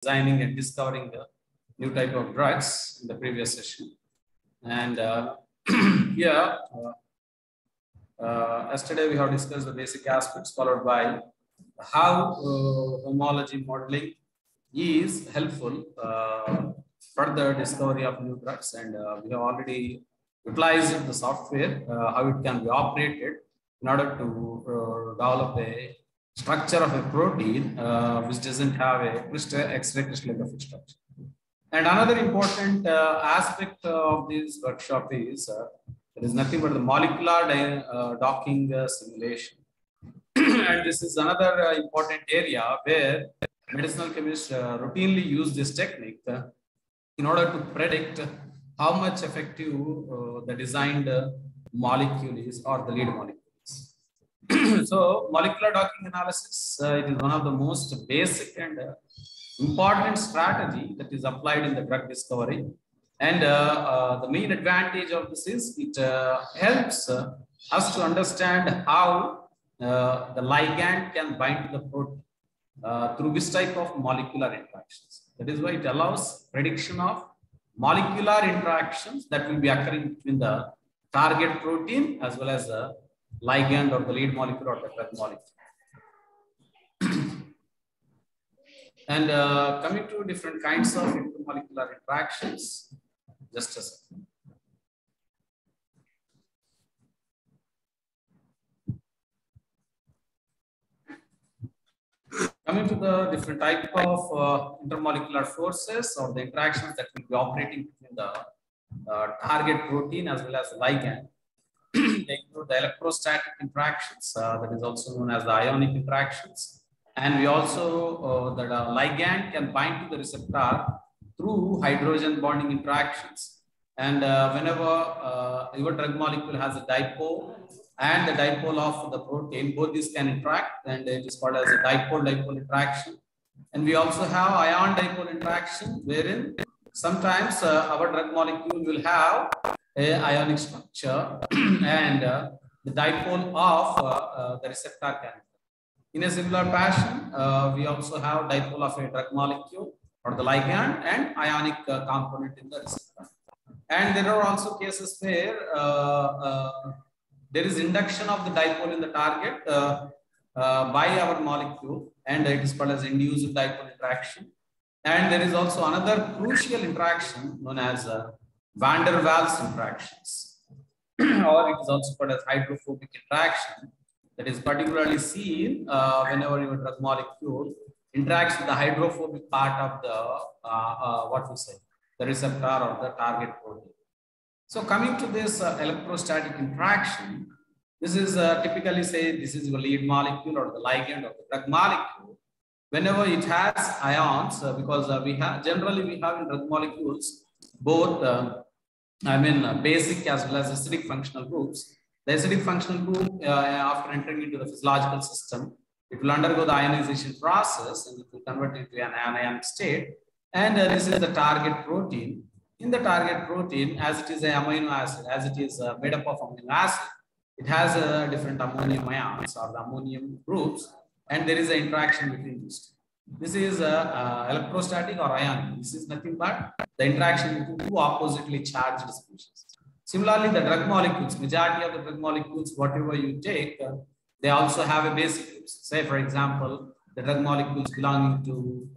designing and discovering the new type of drugs in the previous session. And here, yesterday we have discussed the basic aspects, followed by how homology modeling is helpful for the discovery of new drugs. And we have already utilized the software, how it can be operated in order to develop a structure of a protein which doesn't have a X-ray crystallographic structure. And another important aspect of this workshop is there is nothing but the molecular docking simulation. And this is another important area where medicinal chemists routinely use this technique in order to predict how much effective the designed molecule is or the lead molecule is. So molecular docking analysis, it is one of the most basic and important strategy that is applied in the drug discovery. And the main advantage of this is it helps us to understand how the ligand can bind to the protein through which type of molecular interactions. That is why it allows prediction of molecular interactions that will be occurring between the target protein as well as the ligand or the lead molecule or the drug molecule. And coming to different kinds of intermolecular interactions, just a second. Coming to the different type of intermolecular forces or the interactions that will be operating between the target protein as well as the ligand. They include the electrostatic interactions, that is also known as the ionic interactions. And we also, the ligand can bind to the receptor through hydrogen bonding interactions. And whenever your drug molecule has a dipole and the dipole of the protein, both these can interact, and it is called as a dipole-dipole interaction. And we also have ion-dipole interaction, wherein sometimes our drug molecule will have a ionic structure and the dipole of the receptor can. In a similar fashion, we also have dipole of a drug molecule or the ligand and ionic component in the receptor. And there are also cases where there is induction of the dipole in the target by our molecule, and it is called as induced dipole interaction. And there is also another crucial interaction known as van der Waals interactions, or it is also called as hydrophobic interaction. That is particularly seen whenever your drug molecule interacts with the hydrophobic part of the the receptor or the target protein. So coming to this electrostatic interaction, this is typically say this is your lead molecule or the ligand of the drug molecule. Whenever it has ions, because we have generally in drug molecules both basic as well as acidic functional groups. The acidic functional group, after entering into the physiological system, it will undergo the ionization process and it will convert into an anionic state. And this is the target protein. In the target protein, as it is an amino acid, as it is made up of amino acid, it has different ammonium ions or the ammonium groups, and there is an interaction between these two. This is electrostatic or ionic. This is nothing but the interaction between two oppositely charged species. Similarly, the drug molecules, majority of the drug molecules, whatever you take, they also have a basic groups. Say, for example, the drug molecules belonging to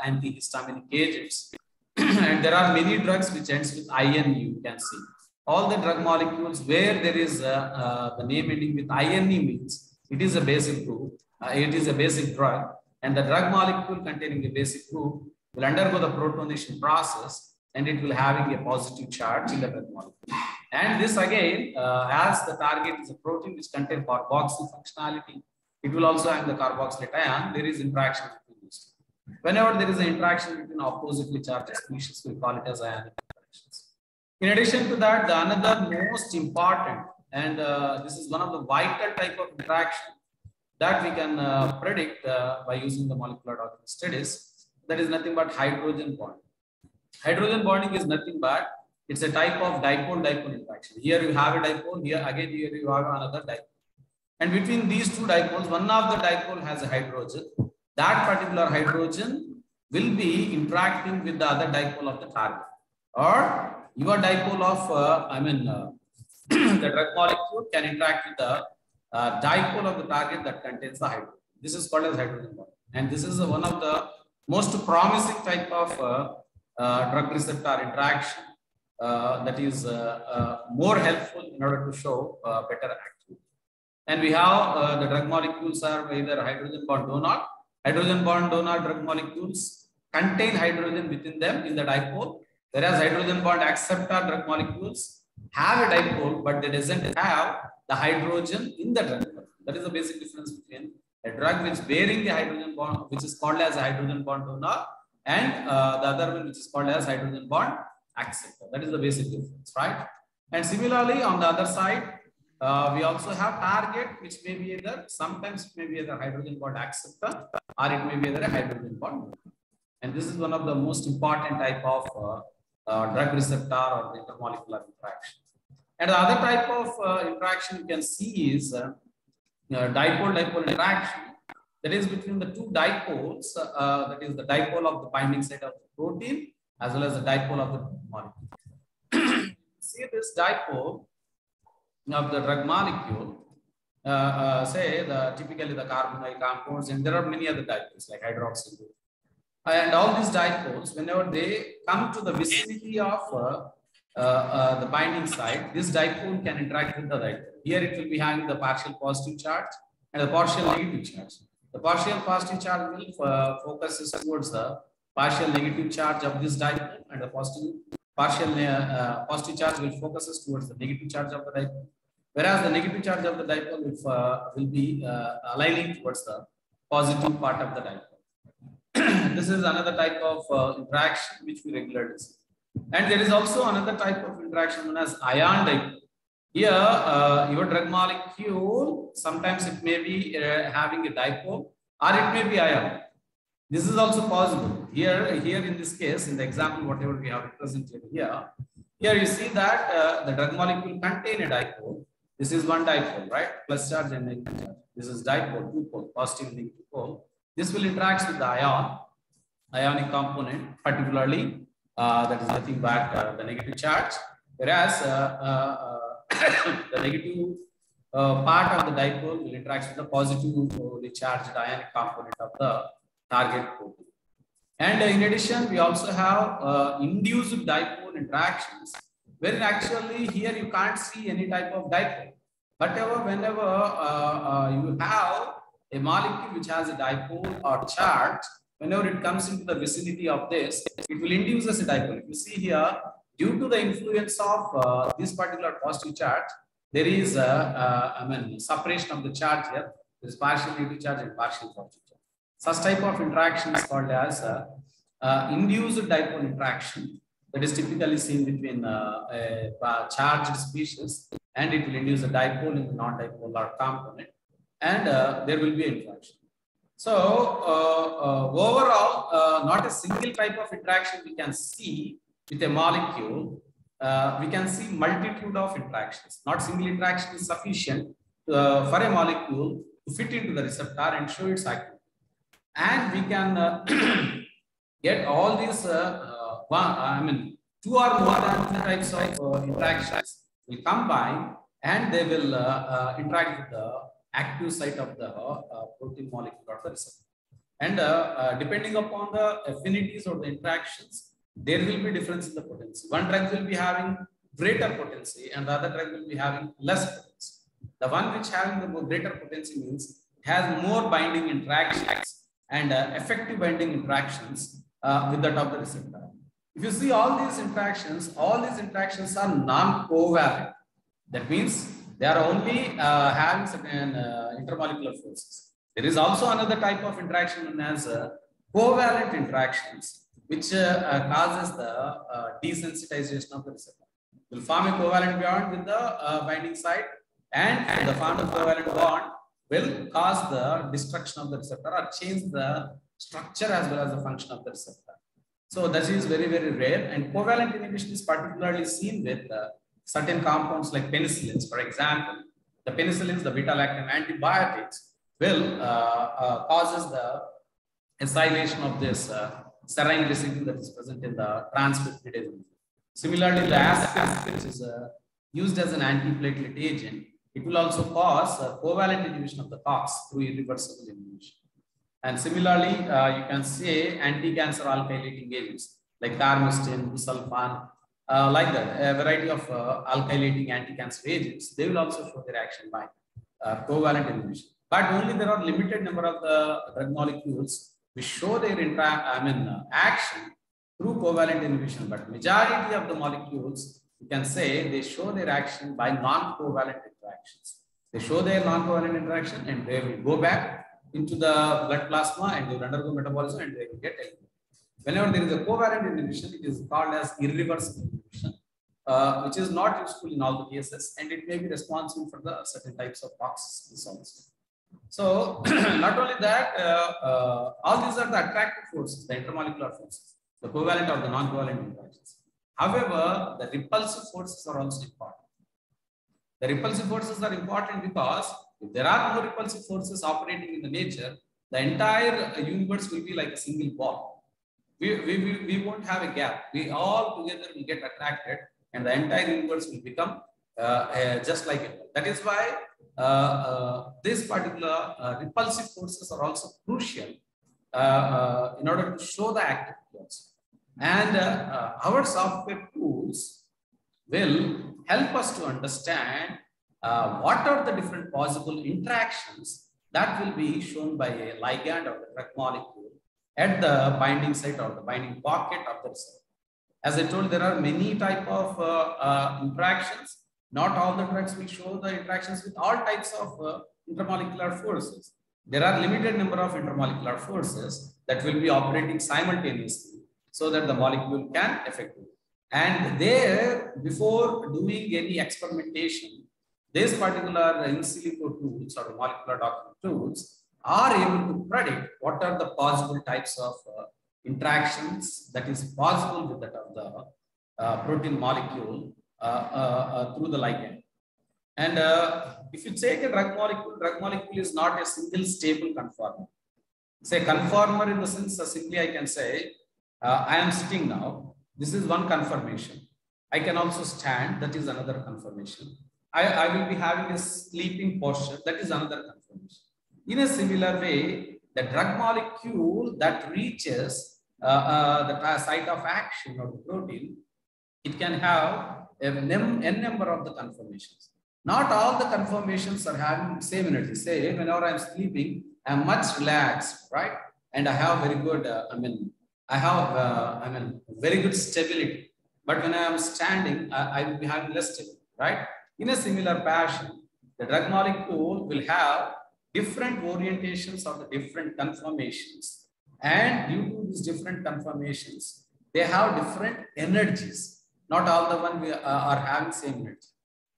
antihistaminic agents. And there are many drugs which ends with INE, you can see. All the drug molecules where there is the name ending with INE means it is a basic group, it is a basic drug, and the drug molecule containing a basic group will undergo the protonation process and it will having a positive charge in the drug molecule. And this again, as the target is a protein which contains carboxyl functionality, it will also have the carboxylate ion. There is interaction between these two. Whenever there is an interaction between oppositely charged species, we call it as ionic interactions. In addition to that, the another most important, and this is one of the vital type of interaction that we can predict by using the molecular docking studies, that is nothing but hydrogen bonding. Hydrogen bonding is nothing but it's a type of dipole-dipole interaction. Here you have a dipole, here you have another dipole. And between these two dipoles, one of the dipole has a hydrogen. That particular hydrogen will be interacting with the other dipole of the target, or your dipole of, the drug molecule can interact with the dipole of the target that contains the hydrogen. This is called as hydrogen bond. And this is one of the most promising type of drug receptor interaction that is more helpful in order to show better activity. And we have the drug molecules are either hydrogen bond donor. Hydrogen bond donor drug molecules contain hydrogen within them in the dipole, whereas hydrogen bond acceptor drug molecules have a dipole, but they doesn't have the hydrogen in the drug molecule. That is the basic difference between a drug which bearing the hydrogen bond, which is called as a hydrogen bond donor, and the other one which is called as hydrogen bond acceptor. That is the basic difference, right? And similarly, on the other side, we also have target, which may be either, sometimes it may be either hydrogen bond acceptor or it may be either a hydrogen bond donor. And this is one of the most important type of drug receptor or the intermolecular interaction. And the other type of interaction you can see is dipole-dipole interaction, that is between the two dipoles, that is the dipole of the binding site of the protein as well as the dipole of the molecule. See this dipole of the drug molecule, say typically the carbonyl compounds, and there are many other dipoles like hydroxyl group. And all these dipoles, whenever they come to the vicinity of the binding site, this dipole can interact with the dipole. Here it will be having the partial positive charge and the partial negative charge. The partial positive charge will focuses towards the partial negative charge of this dipole, and the partial positive charge will focuses towards the negative charge of the dipole. Whereas the negative charge of the dipole will be aligning towards the positive part of the dipole. This is another type of interaction which we regularly see. And there is also another type of interaction known as ion dipole. Here, your drug molecule, sometimes it may be having a dipole or it may be ion. This is also possible. Here in this case, in the example, whatever we have represented here you see that the drug molecule contain a dipole. This is one dipole, right? Plus charge and negative charge. This is dipole, two pole, positive and negative pole. This will interact with the ionic component, particularly that is nothing but the negative charge. Whereas the negative part of the dipole will interact with the positively charged ionic component of the target protein. And in addition, we also have induced dipole interactions, wherein actually here you can't see any type of dipole. But whenever you have a molecule which has a dipole or charge, whenever it comes into the vicinity of this, it will induce as a dipole. If you see here, due to the influence of this particular positive charge, there is separation of the charge here. There is partial negative charge and partial positive charge. Such type of interaction is called as induced dipole interaction. That is typically seen between a charged species, and it will induce a dipole in the non-dipolar component, and there will be interaction. So overall, not a single type of interaction we can see with a molecule. We can see multitude of interactions. Not single interaction is sufficient for a molecule to fit into the receptor and show its activity. And we can get all these two or more than two types of interactions will combine, and they will interact with the active site of the protein molecule or the receptor. And depending upon the affinities or the interactions, there will be difference in the potency. One drug will be having greater potency and the other drug will be having less potency. The one which having the greater potency means it has more binding interactions and effective binding interactions with that of the receptor. If you see all these interactions are non-covalent. That means they are only having certain intermolecular forces. There is also another type of interaction known as covalent interactions, which causes the desensitization of the receptor. Will form a covalent bond with the binding site, and the form of covalent bond will cause the destruction of the receptor or change the structure as well as the function of the receptor. So that is very, very rare, and covalent inhibition is particularly seen with certain compounds like penicillins. For example, the penicillins, the beta-lactam antibiotics will causes the acylation of this serine residue that is present in the trans-peptidase. Similarly, the acid, which is used as an antiplatelet agent, it will also cause covalent inhibition of the COX through irreversible inhibition. And similarly, you can say anti-cancer alkylating agents like carmustine, busulfan, like that, a variety of alkylating anti-cancer agents, they will also show their action by covalent inhibition. But only there are limited number of the drug molecules which show their action through covalent inhibition. But majority of the molecules, you can say, they show their action by non-covalent interactions. They show their non-covalent interaction and they will go back into the blood plasma and they will undergo metabolism and they will get eliminated. Whenever there is a covalent inhibition, it is called as irreversible inhibition, which is not useful in all the cases, and it may be responsible for the certain types of toxicities also. So, not only that, all these are the attractive forces, the intermolecular forces, the covalent or the non-covalent interactions. However, the repulsive forces are also important. The repulsive forces are important because if there are no repulsive forces operating in the nature, the entire universe will be like a single ball. We won't have a gap. We all together will get attracted and the entire universe will become just like it. That is why this particular repulsive forces are also crucial in order to show the activity also. And our software tools will help us to understand what are the different possible interactions that will be shown by a ligand or the drug molecule at the binding site or the binding pocket of the receptor. As I told, there are many type of interactions. Not all the drugs will show the interactions with all types of intermolecular forces. There are limited number of intermolecular forces that will be operating simultaneously so that the molecule can effectively. And there, before doing any experimentation, these particular in silico tools or molecular docking tools are able to predict what are the possible types of interactions that is possible with that of the protein molecule through the ligand. And if you take a drug molecule is not a single stable conformer. Say conformer in the sense, simply I can say, I am sitting now. This is one conformation. I can also stand. That is another conformation. I will be having a sleeping posture. That is another conformation. In a similar way, the drug molecule that reaches the site of action of the protein, it can have n number of the conformations. Not all the conformations are having the same energy. Say, whenever I'm sleeping, I'm much relaxed, right? And I have very good, very good stability. But when I am standing, I will be having less stability, right? In a similar fashion, the drug molecule will have different orientations of the different conformations. And due to these different conformations, they have different energies. Not all the one are having same energy.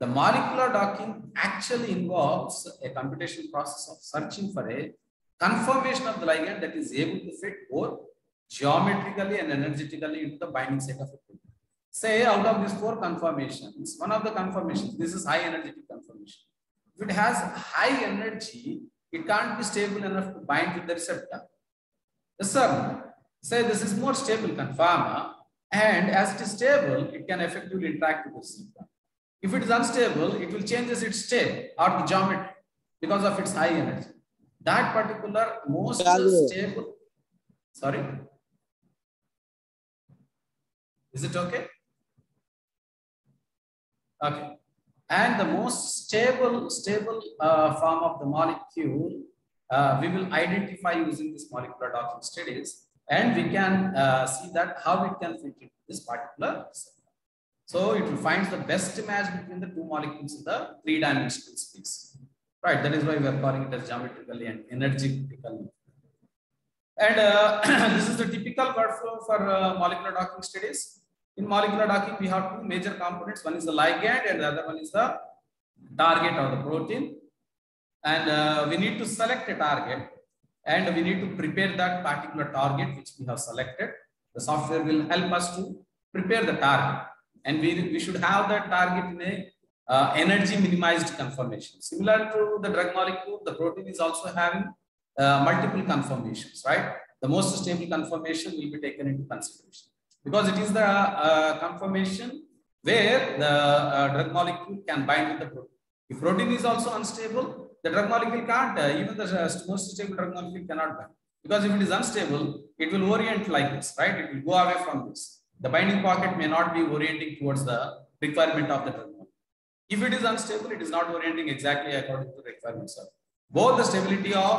The molecular docking actually involves a computation process of searching for a conformation of the ligand that is able to fit both geometrically and energetically into the binding site of a protein. Say out of these 4 conformations, one of the conformations, this is high energetic conformation. If it has high energy, it can't be stable enough to bind with the receptor. Yes, sir. Say this is more stable conformer, and as it is stable, it can effectively interact with the receptor. If it is unstable, it will change its state or the geometry because of its high energy. That particular most stable. Sorry. Is it okay? Okay. And the most stable form of the molecule, we will identify using this molecular docking studies, and we can see that how it can fit into this particular receptor. So it will find the best match between the 2 molecules in the 3-dimensional space. Right. That is why we are calling it as geometrically and energetically. And this is the typical workflow for molecular docking studies. In molecular docking, we have 2 major components. One is the ligand and the other one is the target or the protein. And we need to select a target and we need to prepare that particular target which we have selected. The software will help us to prepare the target. And we should have that target in a energy minimized conformation. Similar to the drug molecule, the protein is also having multiple conformations, right? the most stable conformation will be taken into consideration, because it is the conformation where the drug molecule can bind with the protein. If protein is also unstable, the drug molecule can't, even the most stable drug molecule cannot bind. Because if it is unstable, it will orient like this, right? It will go away from this. The binding pocket may not be orienting towards the requirement of the drug molecule. If it is unstable, it is not orienting exactly according to the requirements of both the stability of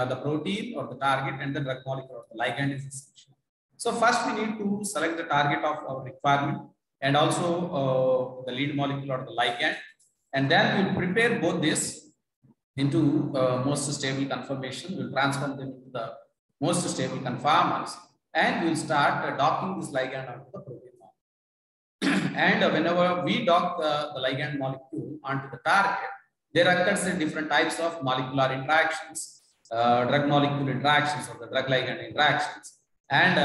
the protein or the target and the drug molecule or the ligand is essential. So first we need to select the target of our requirement and also the lead molecule or the ligand, and then we will prepare both this into most stable conformation. We will transform them into the most stable conformers, and we will start docking this ligand onto the protein molecule. And whenever we dock the ligand molecule onto the target, there occurs different types of molecular interactions, drug molecule interactions or the drug ligand interactions, and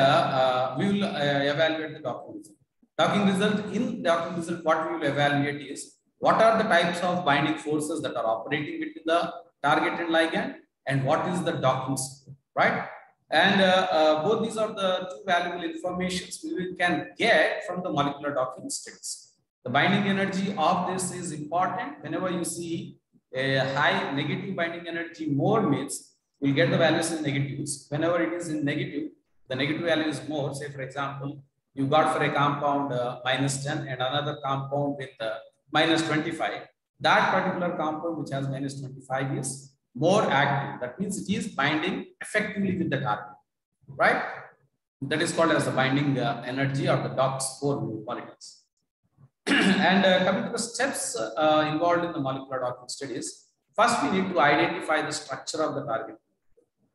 we will evaluate the docking result. In docking result, what we will evaluate is what are the types of binding forces that are operating between the target and ligand, and what is the docking score, right? And both these are the two valuable informations we can get from the molecular docking studies. The binding energy of this is important. Whenever you see a high negative binding energy, more means we'll get the values in negatives. Whenever it is in negative, the negative value is more. Say for example, you got for a compound -10 and another compound with -25. That particular compound which has -25 is more active. That means it is binding effectively with the target, right? That is called as the binding energy or the dock score molecules. And coming to the steps involved in the molecular docking studies, first we need to identify the structure of the target.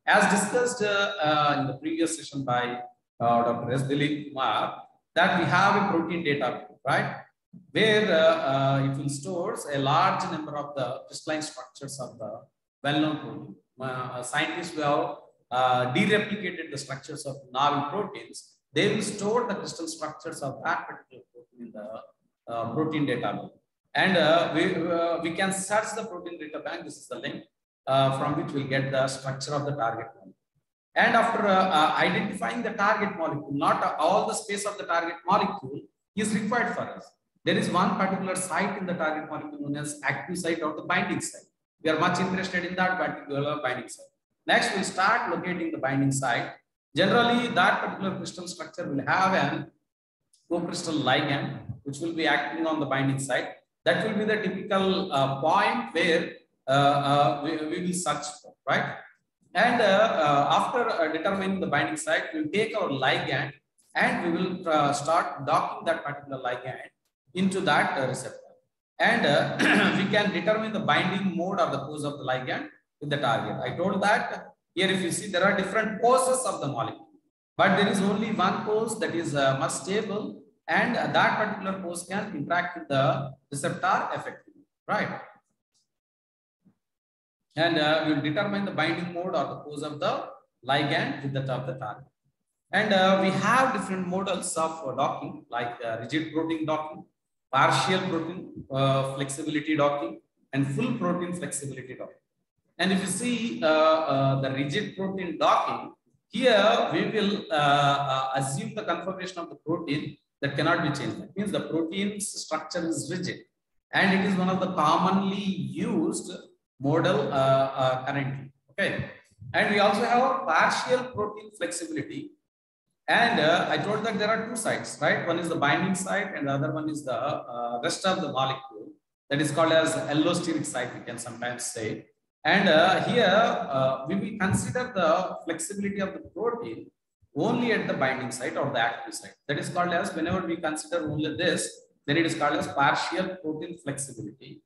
As discussed in the previous session by Dr. S. Dilip Kumar, that we have a protein database, right? Where it will store a large number of the crystalline structures of the well-known protein. Scientists who have dereplicated the structures of novel proteins, they will store the crystal structures of that particular protein in the protein database. And we can search the protein data bank. This is the link from which we'll get the structure of the target molecule. And after identifying the target molecule, not all the space of the target molecule is required for us. There is one particular site in the target molecule known as active site or the binding site. We are much interested in that particular binding site. Next, we'll start locating the binding site. Generally, that particular crystal structure will have an co-crystal ligand, which will be acting on the binding site. That will be the typical point where we will search for, right? And after determining the binding site, we'll take our ligand and we will start docking that particular ligand into that receptor. And we can determine the binding mode or the pose of the ligand with the target. I told that here, if you see, there are different poses of the molecule, but there is only one pose that is much stable, and that particular pose can interact with the receptor effectively, right? And we will determine the binding mode or the pose of the ligand with that of the target. And we have different models of docking, like rigid protein docking, partial protein flexibility docking, and full protein flexibility docking. And if you see the rigid protein docking, here we will assume the conformation of the protein that cannot be changed. That means the protein's structure is rigid, and it is one of the commonly used model currently. Okay, and we also have partial protein flexibility. And I told that there are two sites, right? One is the binding site, and the other one is the rest of the molecule. That is called as allosteric site, we can sometimes say. And here we will consider the flexibility of the protein only at the binding site or the active site. That is called as, whenever we consider only this, then it is called as partial protein flexibility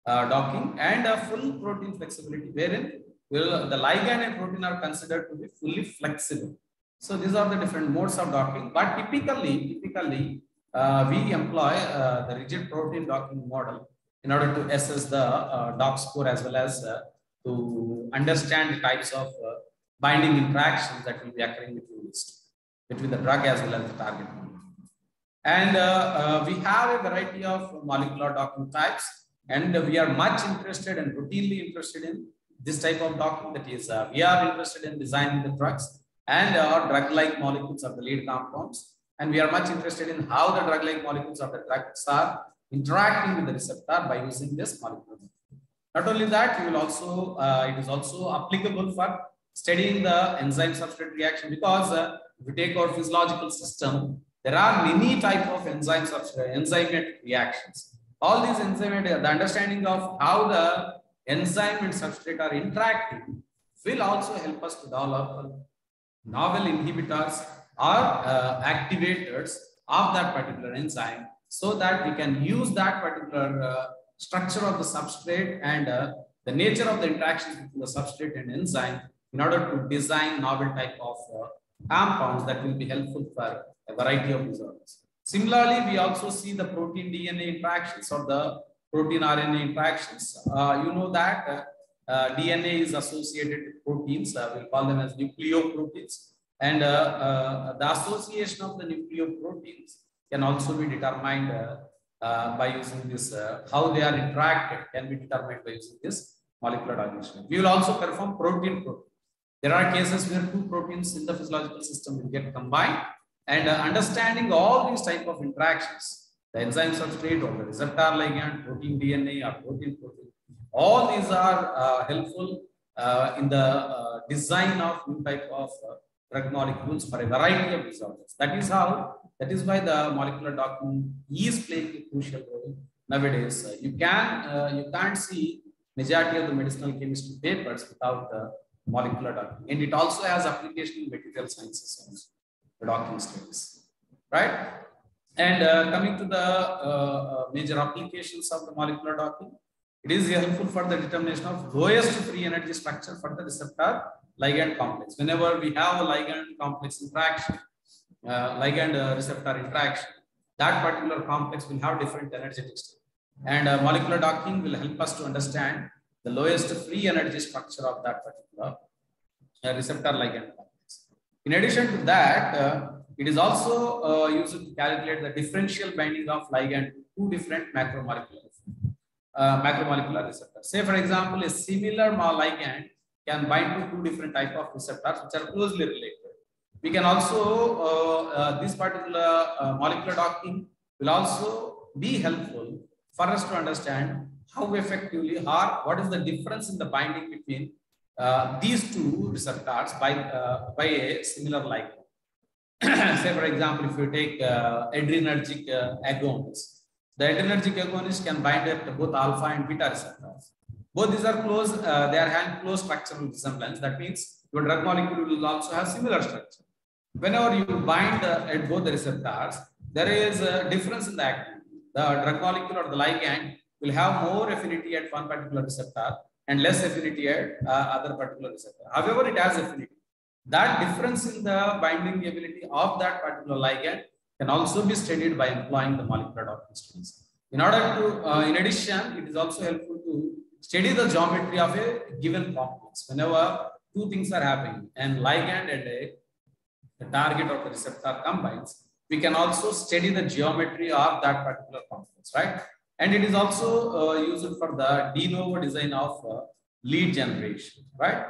docking, and a full protein flexibility, wherein the ligand and protein are considered to be fully flexible. So these are the different modes of docking, but typically we employ the rigid protein docking model in order to assess the dock score, as well as to understand the types of binding interactions that will be occurring between the drug as well as the target molecule. And we have a variety of molecular docking types, and we are much interested and routinely interested in this type of docking. That is, we are interested in designing the drugs, and drug-like molecules of the lead compounds. And we are much interested in how the drug-like molecules of the drugs are interacting with the receptor by using this molecule. Not only that, you will also it is also applicable for studying the enzyme substrate reaction, because if you take our physiological system, there are many type of enzymatic reactions. All these enzymatic, the understanding of how the enzyme and substrate are interacting will also help us to develop novel inhibitors or activators of that particular enzyme, so that we can use that particular structure of the substrate and the nature of the interactions between the substrate and enzyme in order to design novel type of compounds that will be helpful for a variety of disorders. Similarly, we also see the protein DNA interactions or the protein RNA interactions. You know that DNA is associated with proteins. We'll call them as nucleoproteins. And the association of the nucleoproteins can also be determined by using this, how they are interacted can be determined by using this molecular diagnostic. We will also perform protein-protein. There are cases where two proteins in the physiological system will get combined, and understanding all these type of interactions, the enzyme substrate or the receptor ligand, protein DNA or protein-protein, all these are helpful in the design of new type of drug molecules for a variety of disorders. That is why the molecular docking is playing a crucial role nowadays. You can't see majority of the medicinal chemistry papers without molecular docking, and it also has application in material sciences also, the docking studies, right? And coming to the major applications of the molecular docking, it is helpful for the determination of lowest free energy structure for the receptor ligand complex. Whenever we have a ligand complex interaction, ligand receptor interaction, that particular complex will have different energetic state. And molecular docking will help us to understand the lowest free energy structure of that particular receptor ligand complex. In addition to that, it is also used to calculate the differential binding of ligand to two different macromolecular receptors. Say, for example, a similar ligand can bind to two different type of receptors which are closely related. We can also, this particular molecular docking will also be helpful for us to understand how effectively or what is the difference in the binding between these two receptors by a similar ligand. Say, for example, if you take adrenergic agonists, the adrenergic agonist can bind at both alpha and beta receptors. Both these are close, they are having close structural resemblance. That means your drug molecule will also have similar structure. Whenever you bind at both the receptors, there is a difference in the activity. The drug molecule or the ligand will have more affinity at one particular receptor and less affinity at other particular receptor. However, it has affinity. That difference in the binding ability of that particular ligand can also be studied by employing the molecular docking studies. In order to, in addition, it is also helpful to study the geometry of a given complex. Whenever two things are happening and ligand and the target or the receptor combines, we can also study the geometry of that particular complex, right? And it is also used for the de novo design of lead generation, right?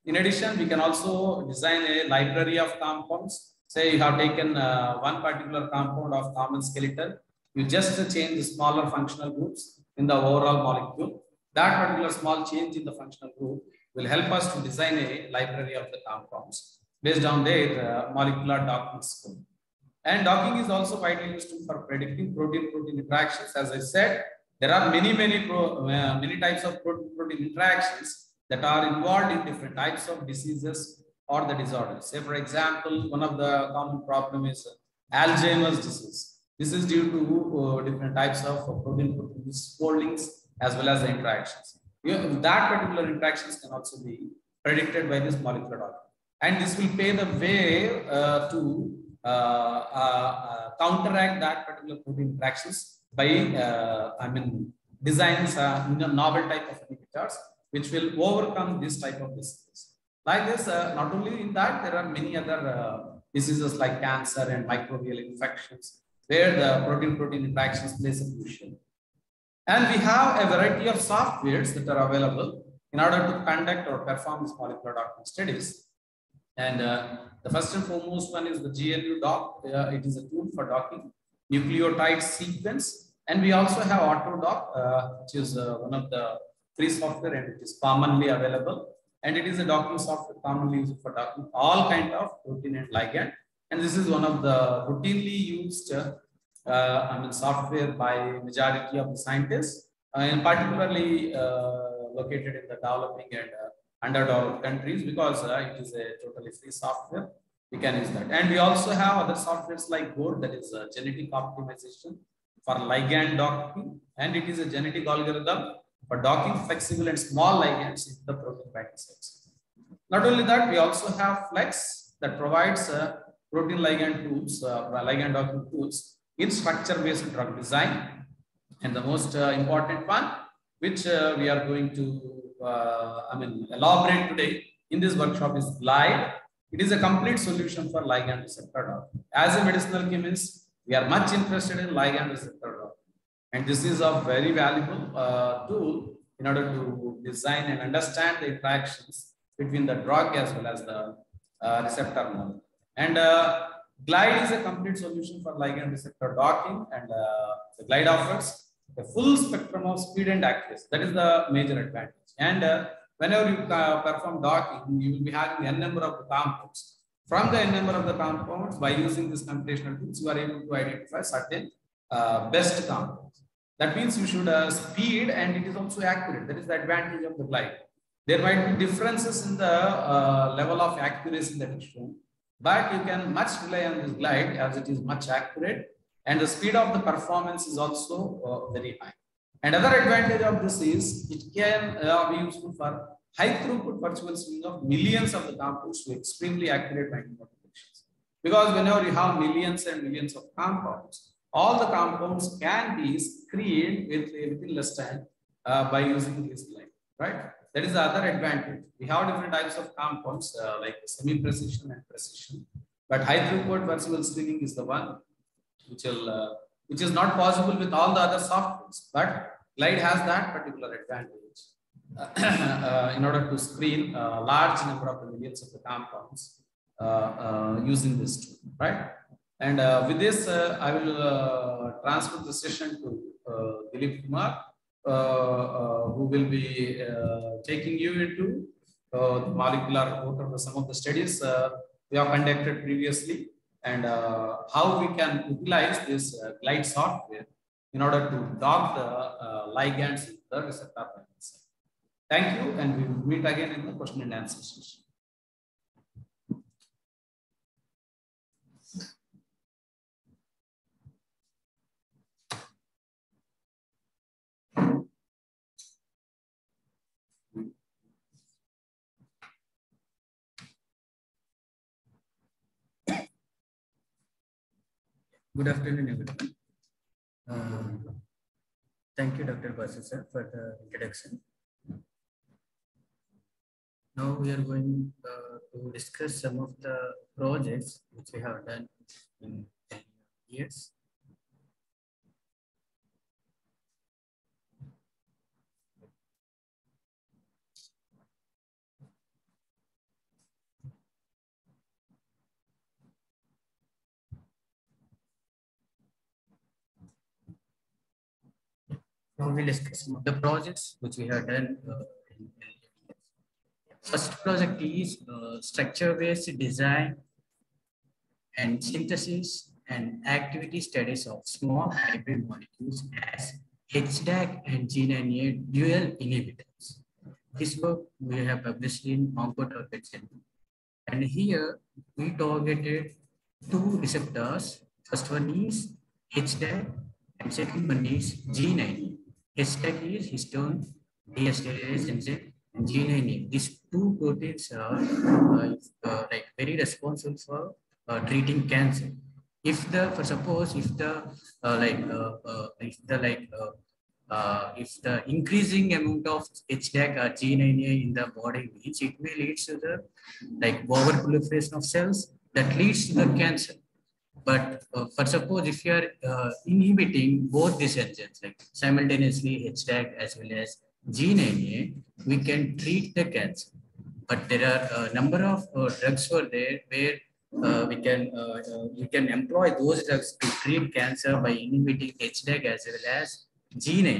In addition, we can also design a library of compounds. Say you have taken one particular compound of common skeleton, you just change the smaller functional groups in the overall molecule. That particular small change in the functional group will help us to design a library of the compounds based on their molecular docking score. And docking is also widely used for predicting protein-protein interactions. As I said, there are many types of protein-protein interactions that are involved in different types of diseases or the disorders. Say, for example, one of the common problem is Alzheimer's disease. This is due to different types of protein-protein misfoldings as well as the interactions. That particular interactions can also be predicted by this molecular docking. And this will pave the way to counteract that particular protein interactions by, designs novel type of inhibitors which will overcome this type of diseases. Like this, not only in that, there are many other diseases like cancer and microbial infections where the protein-protein interactions plays a crucial. And we have a variety of softwares that are available in order to conduct or perform these molecular docking studies. And the first and foremost one is the GNU dock. It is a tool for docking nucleotide sequence. And we also have AutoDock, which is one of the free software, and it is commonly available. And it is a docking software commonly used for docking all kind of protein and ligand. And this is one of the routinely used software by majority of the scientists, and particularly located in the developing and underdeveloped countries, because it is a totally free software. We can use that. And we also have other softwares like GORD, that is genetic optimization for ligand docking, and it is a genetic algorithm for docking flexible and small ligands into the protein binding sites. Not only that, we also have Flex that provides protein ligand tools, ligand docking tools in structure-based drug design. And the most important one, which we are going to elaborate today in this workshop, is Glide. It is a complete solution for ligand receptor docking. As a medicinal chemist, we are much interested in ligand receptor docking. And this is a very valuable tool in order to design and understand the interactions between the drug as well as the receptor molecule. And Glide is a complete solution for ligand receptor docking, and the Glide offers a full spectrum of speed and accuracy. That is the major advantage. And whenever you perform docking, you will be having n number of the compounds. From the n number of the compounds, by using this computational tools, you are able to identify certain best compounds. That means you should speed, and it is also accurate. That is the advantage of the Glide. There might be differences in the level of accuracy that is shown, but you can much rely on this Glide as it is much accurate, and the speed of the performance is also very high. And other advantage of this is it can be useful for high throughput virtual screening of millions of the compounds to extremely accurate binding populations. Because whenever you have millions and millions of compounds, all the compounds can be screened within less time by using this Glide, right? That is the other advantage. We have different types of compounds like semi-precision and precision, but high throughput virtual screening is the one which is not possible with all the other softwares, but Glide has that particular advantage in order to screen a large number of the millions of the compounds using this tool, right? And with this, I will transfer the session to Dilip Kumar, who will be taking you into the molecular report of some of the studies we have conducted previously, and how we can utilize this Glide software in order to dock the ligands in the receptor binding site. Thank you, and we will meet again in the question and answer session. Good afternoon, everyone. Thank you, Dr. Basu sir, for the introduction. Now we are going to discuss some of the projects which we have done in 10 years. Now we'll discuss some of the projects which we have done in 10 years. First project is structure-based design and synthesis and activity studies of small hybrid molecules as HDAC and G9A dual inhibitors. This work we have published in Oncotarget Journal. And here we targeted two receptors. First one is HDAC and second one is G9A. HDAC is histone deacetylase enzyme, and G9A. These two proteins are very responsible for treating cancer. If the increasing amount of HDAC or G9A in the body means it may lead to the overproliferation of cells that leads to the cancer. But for suppose if you are inhibiting both these enzymes, like simultaneously HDAC as well as G9A, we can treat the cancer. but there are a number of drugs were there where we can employ those drugs to treat cancer by inhibiting HDAC as well as gene.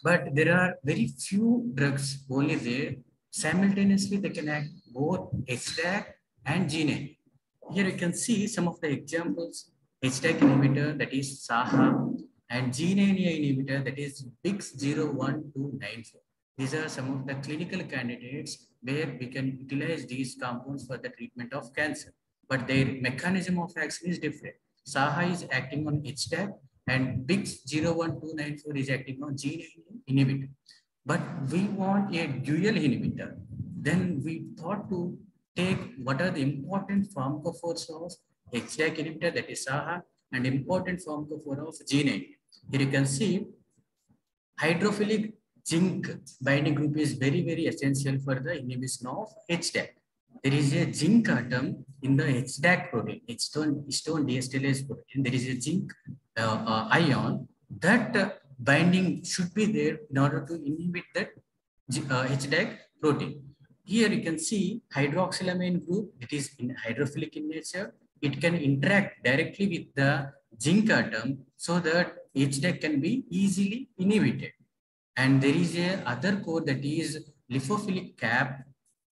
But there are very few drugs only there. Simultaneously, they can act both HDAC and gene. Here you can see some of the examples. HDAC inhibitor, that is SAHA, and gene inhibitor, that is BIX01294. These are some of the clinical candidates where we can utilize these compounds for the treatment of cancer. But their mechanism of action is different. SAHA is acting on HDAC and BIX01294 is acting on gene inhibitor. But we want a dual inhibitor. Then we thought to take what are the important pharmacophores of HDAC inhibitor, that is SAHA, and important pharmacophore of gene. Here you can see hydrophilic zinc binding group is very, very essential for the inhibition of HDAC. There is a zinc atom in the HDAC protein, histone deacetylase protein. There is a zinc ion that binding should be there in order to inhibit that HDAC protein. Here you can see hydroxylamine group, it is hydrophilic in nature. It can interact directly with the zinc atom so that HDAC can be easily inhibited. And there is a other core, that is lipophilic cap.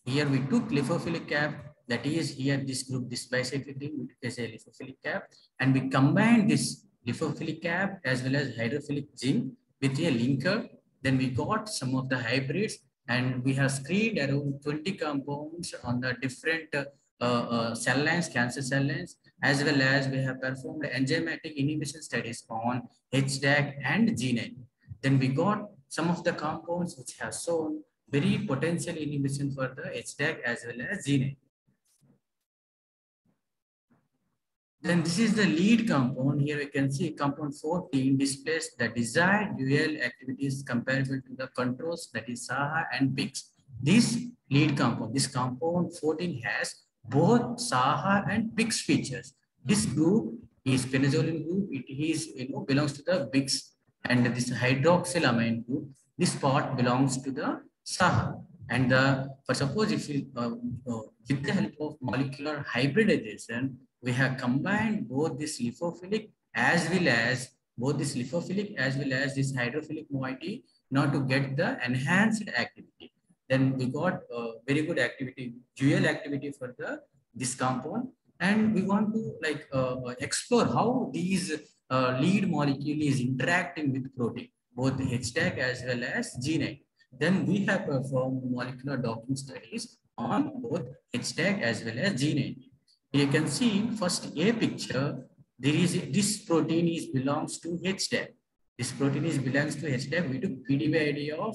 Here we took lipophilic cap, that is here this group, this bicyclic ring is a lipophilic cap, and we combine this lipophilic cap as well as hydrophilic zinc with a linker. Then we got some of the hybrids, and we have screened around 20 compounds on the different cell lines, cancer cell lines, as well as we have performed enzymatic inhibition studies on HDAC and gene. Then we got some of the compounds which have shown very potential inhibition for the HDAC as well as gene. Then this is the lead compound. Here we can see compound 14 displays the desired dual activities comparable to the controls, that is SAHA and BIX. This lead compound, this compound 14 has both SAHA and BIX features. This group is phenazolone group. It is belongs to the BIX, and this hydroxylamine group, this part belongs to the SAHA. And for suppose if you with the help of molecular hybridization, we have combined both this lipophilic as well as this hydrophilic moiety in order to get the enhanced activity. Then we got very good activity, dual activity for this compound, and we want to explore how these lead molecule is interacting with protein, both the HDAC as well as gene. Then we have performed molecular docking studies on both HDAC as well as gene. You can see first a picture. There is this protein belongs to HDAC. This protein belongs to HDAC. We took PDB-ID of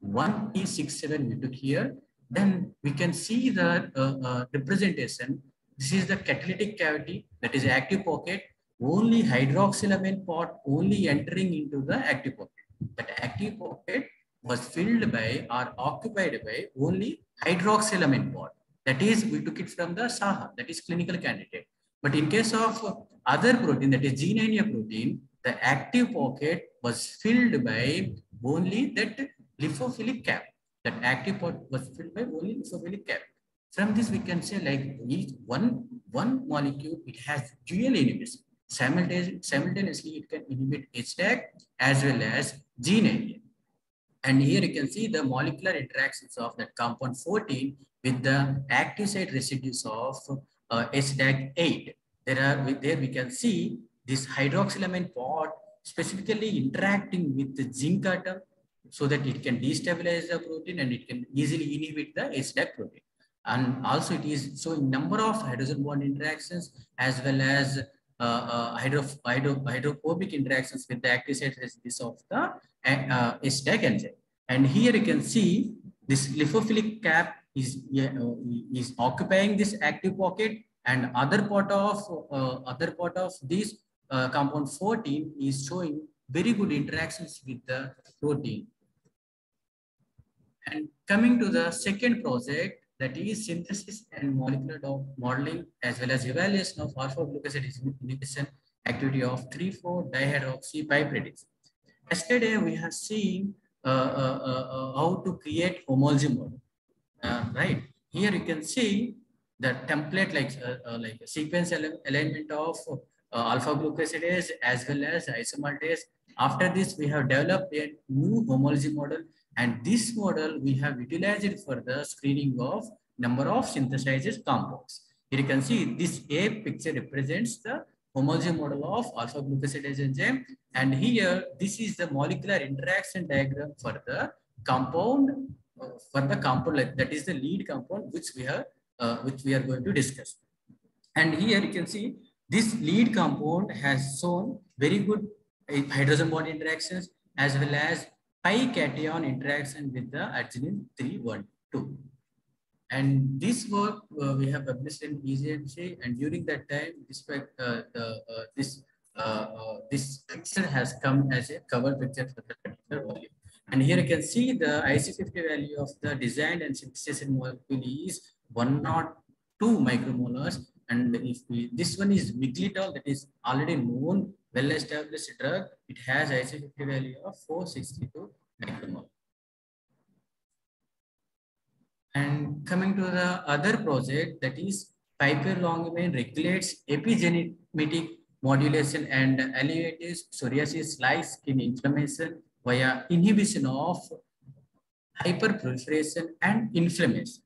1P67. We took here. Then we can see the representation. This is the catalytic cavity, that is active pocket. Only hydroxylamine part only entering into the active pocket. That active pocket was filled by or occupied by only hydroxylamine part. That is, we took it from the SAHA, that is clinical candidate. But in case of other protein, that is gene protein, the active pocket was filled by only that lipophilic cap. That active part was filled by only lipophilic cap. From this, we can say like each one molecule, it has dual inhibition. Simultaneously, it can inhibit HDAC as well as gene. And here you can see the molecular interactions of that compound 14 with the active site residues of HDAC8. There we can see this hydroxylamine part specifically interacting with the zinc atom so that it can destabilize the protein and it can easily inhibit the HDAC protein. And also it is showing number of hydrogen bond interactions as well as hydrophobic interactions with the active site residues of the HDAC enzyme. And here you can see this lipophilic cap is occupying this active pocket, and other part of this compound 14 is showing very good interactions with the protein. And coming to the second project, that is synthesis and molecular modeling as well as evaluation of alpha-glucoside inhibition activity of 3,4-dihydroxypiperidine. Yesterday we have seen how to create homology model, right? here you can see the template like a sequence alignment of alpha glucosidase as well as isomaltase. After this, we have developed a new homology model, and this model we have utilized it for the screening of number of synthesized compounds. Here you can see this A picture represents the homology model of alpha glucosidase enzyme, and here this is the molecular interaction diagram for the compound that is the lead compound which we are going to discuss. And here you can see this lead compound has shown very good hydrogen bond interactions as well as pi cation interaction with the arginine 312. And this work we have published in ECMC, and during that time, this picture has come as a cover picture for the particular volume. And here you can see the IC50 value of the designed and synthesized molecule is 102 micromolars. And if this one is Miglitol, that is already known, well-established drug, it has IC50 value of 462 micromolar. And coming to the other project, that is piperlongumine regulates epigenetic modulation and alleviates psoriasis-like skin inflammation via inhibition of hyperproliferation and inflammation.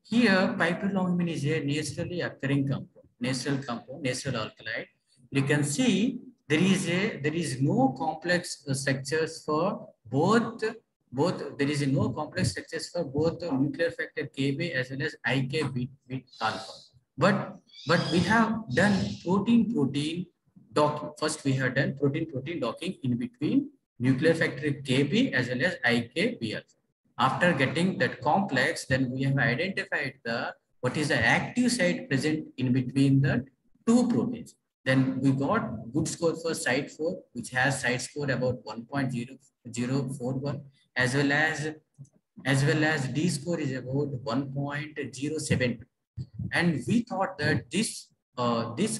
Here, piperlongumine is a naturally occurring compound, natural alkaloid. You can see there is no complex structures for both there is no complex structures for both nuclear factor Kb as well as IK beta alpha. But we have done protein docking. First, we have done protein docking in between nuclear factor Kb as well as IK B alpha. After getting that complex, then we have identified what is the active site present in between the two proteins. Then we got good score for site 4, which has site score about 1.0041, as well as D score is about 1.07. And we thought that this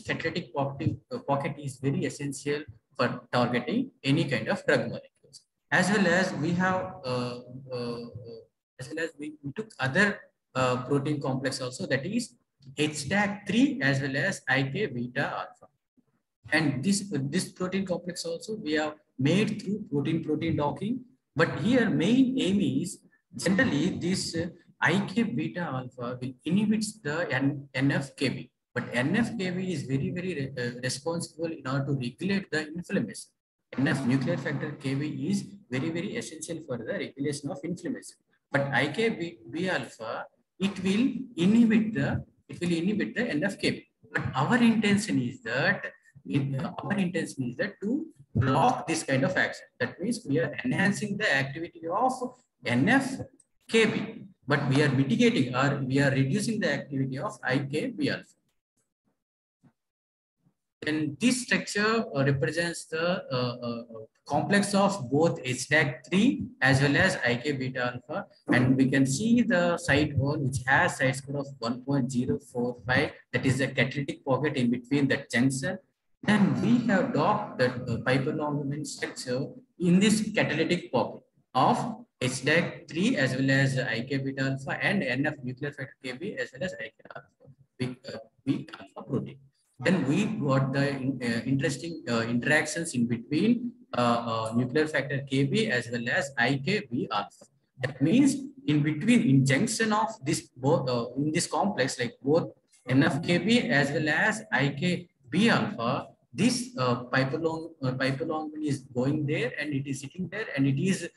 catalytic pocket is very essential for targeting any kind of drug molecules. As well as we have we took other protein complex also, that is HDAC3 as well as IK beta alpha. And this protein complex also we have made through protein docking. But here main aim is generally this IK beta alpha will inhibit the NF-κB. But NF-κB is very responsible in order to regulate the inflammation. NF nuclear factor Kb is very essential for the regulation of inflammation. But IK-B alpha, it will inhibit the NF-κB. But our intention is that to block this kind of action. That means we are enhancing the activity of NF-κB, but we are mitigating or we are reducing the activity of IK-B alpha. And this structure represents the complex of both HDAC3 as well as IK beta alpha. And we can see the site 1, which has site score of 1.045. That is a catalytic pocket in between that junction. Then we have docked that piperlongumine structure in this catalytic pocket of HDAC3 as well as IK beta alpha and NF nuclear factor Kb as well as IK alpha, B alpha protein. Then we got the interesting interactions in between nuclear factor Kb as well as IK-B alpha. That means in junction of this both in this complex, like both NF-κB as well as IK-B alpha, this piperlongumine is going there and it is sitting there and it is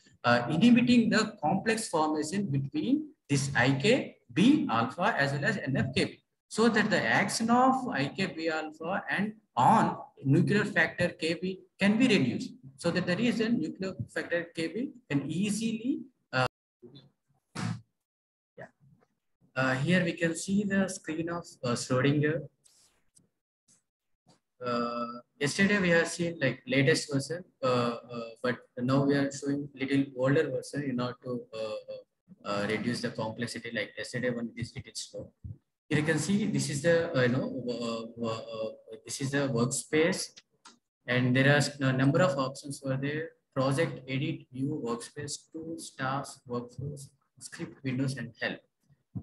inhibiting the complex formation between this IK-B alpha as well as NF-κB. So that the action of IK-B alpha and on nuclear factor Kb can be reduced. So that the reason nuclear factor Kb can easily here we can see the screen of Schrodinger. Yesterday we have seen like latest version, but now we are showing little older version in order to reduce the complexity. Like yesterday one, it is little slow. Here you can see this is the this is the workspace, and there are a number of options for the project, edit, view, workspace, tools, tasks, workflows, script, windows, and help.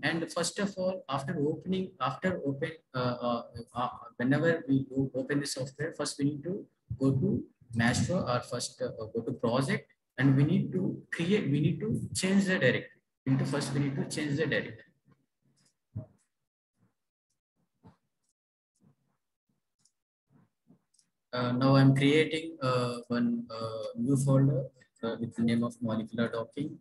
And first of all, whenever we open the software, first we need to go to Maestro or first go to project, and we need to change the directory. First we need to change the directory. Now I'm creating one new folder with the name of molecular docking.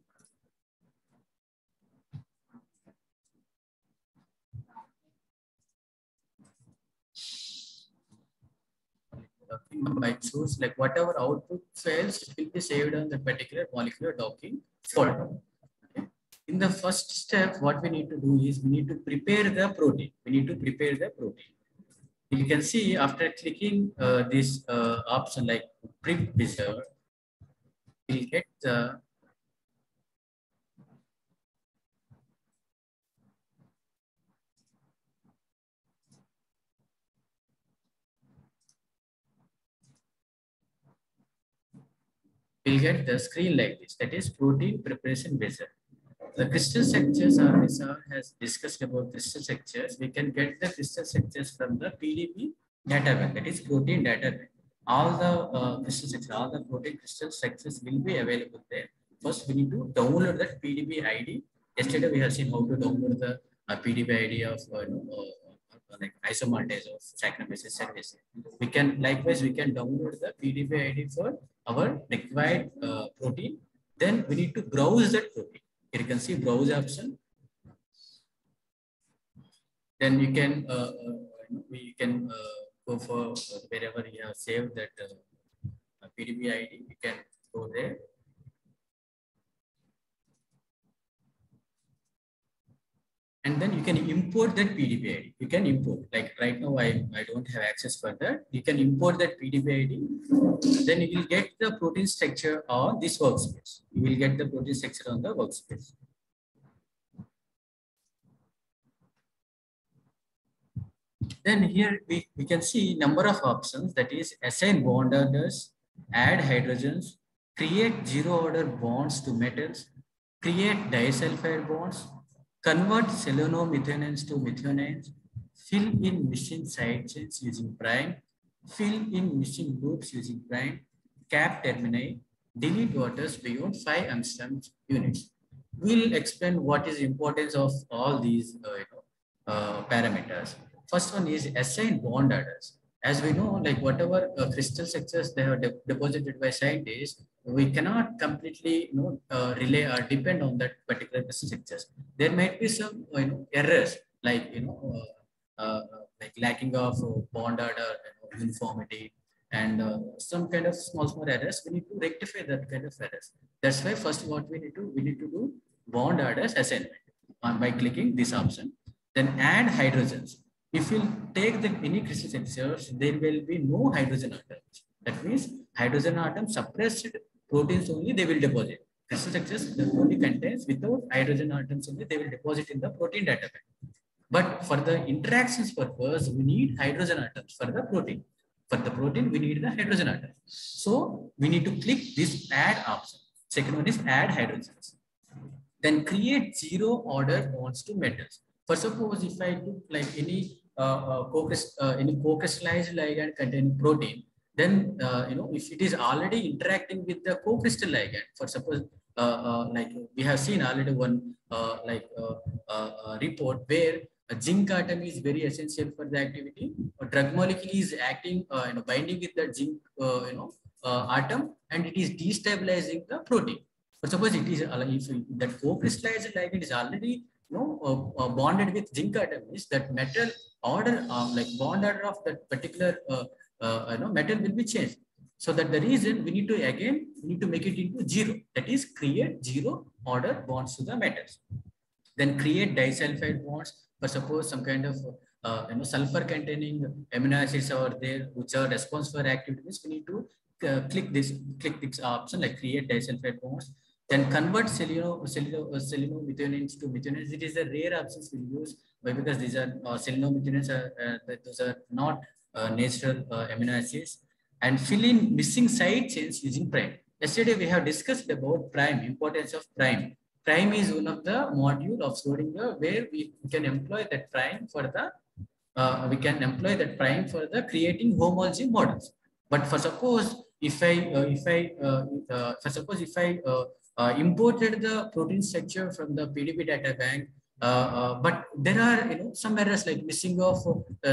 I choose like whatever output files will be saved on the particular molecular docking folder. Okay. In the first step, what we need to do is we need to prepare the protein. You can see after clicking this option like prep wizard, we'll get the screen like this. That is protein preparation wizard. The crystal structures, RSR has discussed about crystal structures. We can get the crystal structures from the PDB data bank, that is protein data bank. All the crystal structures, all the protein crystal structures will be available there. First, we need to download that PDB ID. Yesterday, we have seen how to download the PDB ID of like isomaltase of Saccharomyces cerevisiae. We can download the PDB ID for our required protein. Then we need to browse that protein. Here you can see browse option. Then you can go for wherever you have saved that PDB ID. You can go there. And then you can import that PDB ID. You can import, like right now I don't have access for that. You can import that PDB ID. Then you will get the protein structure on this workspace. You will get the protein structure on the workspace. Then here we can see number of options, that is assign bond orders, add hydrogens, create zero order bonds to metals, create disulfide bonds, convert selenomethioneins to methioneins, fill in missing side chains using prime, fill in missing loops using prime, cap termini, delete waters beyond 5 Angstrom units. We'll explain what is the importance of all these parameters. First one is assign bond orders. As we know, like whatever crystal structures they are deposited by scientists, we cannot completely rely or depend on that particular crystal structures. There might be some errors like like lacking of bond order, uniformity, and some kind of small errors. We need to rectify that kind of errors. That's why first what we need to do bond orders assignment by clicking this option. Then add hydrogens. If you take any crystal structures, there will be no hydrogen atoms. That means hydrogen atoms suppressed proteins only they will deposit. Crystal structures that only contains without hydrogen atoms only they will deposit in the protein data bank. But for the interactions purpose, we need hydrogen atoms for the protein. For the protein, we need the hydrogen atom. So we need to click this add option. Second one is add hydrogens. Then create zero order bonds to metals. For suppose if I took like any co-crystallized ligand containing protein, then if it is already interacting with the co-crystal ligand, for suppose like we have seen already one report where a zinc atom is very essential for the activity. A drug molecule is acting, binding with the zinc, atom, and it is destabilizing the protein. But suppose it is if that co-crystallized ligand is already bonded with zinc atom, is that metal order, like bond order of that particular metal will be changed. So that the reason we need to make it into zero. That is create zero order bonds to the metals. Then create disulfide bonds. For suppose some kind of sulfur containing amino acids are there which are responsible for activities, we need to click this option like create disulfide bonds. Then convert selenomethioneins to methioneins. It is a rare options we use. Why? Because these are selenomethioneins those are not natural amino acids. And fill in missing side chains using prime. Yesterday we have discussed about prime, importance of prime. Prime is one of the module of Schrodinger where we can employ that prime for the creating homology models. But for suppose if I imported the protein structure from the PDB data bank, but there are some errors like missing of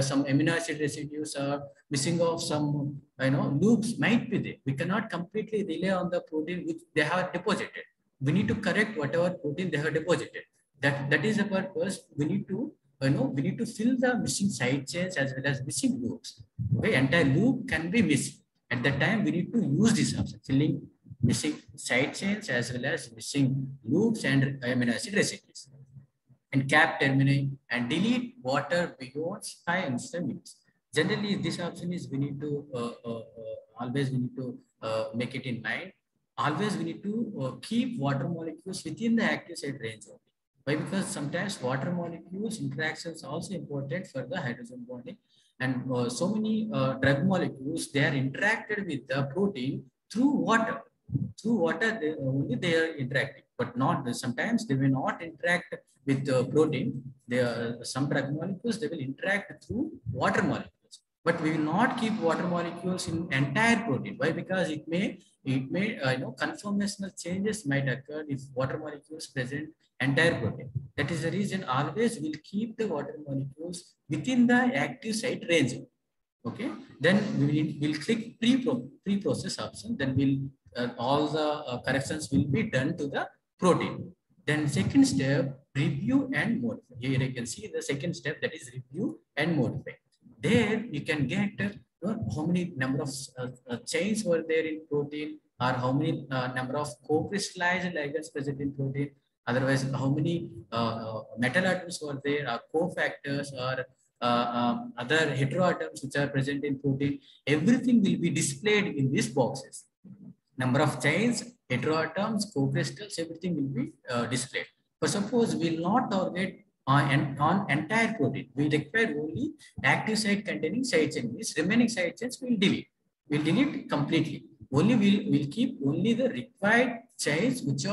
some amino acid residues or missing of some loops might be there. We cannot completely rely on the protein which they have deposited. We need to correct whatever protein they have deposited. That is the purpose. We need to fill the missing side chains as well as missing loops. Okay, entire loop can be missing. At that time, we need to use this option, filling missing side chains as well as missing loops and amino acid residues. And cap termini and delete water beyond 5 minutes. Generally, this option is we need to always make it in mind. Always we need to keep water molecules within the active site range only. Why? Because sometimes water molecules interactions also important for the hydrogen bonding, and so many drug molecules, they are interacted with the protein through water. Through water, only they are interacting, but not sometimes they will not interact with the protein. Some drug molecules, they will interact through water molecules. But we will not keep water molecules in entire protein. Why? Because it may conformational changes might occur if water molecules present entire protein. That is the reason always we'll keep the water molecules within the active site range. Okay. Then we'll click pre-process option. Then all the corrections will be done to the protein. Then second step, review and modify. Here you can see the second step, that is review and modify. There you can get how many number of chains were there in protein, or how many number of co-crystallized ligands present in protein. Otherwise, how many metal atoms were there, or cofactors, or other heteroatoms which are present in protein. Everything will be displayed in these boxes. Number of chains, heteroatoms, co-crystals, everything will be displayed. But suppose we will not target on entire protein. We require only active site containing side chains. Remaining side chains we will delete. We'll delete completely. Only we'll keep only the required chains which we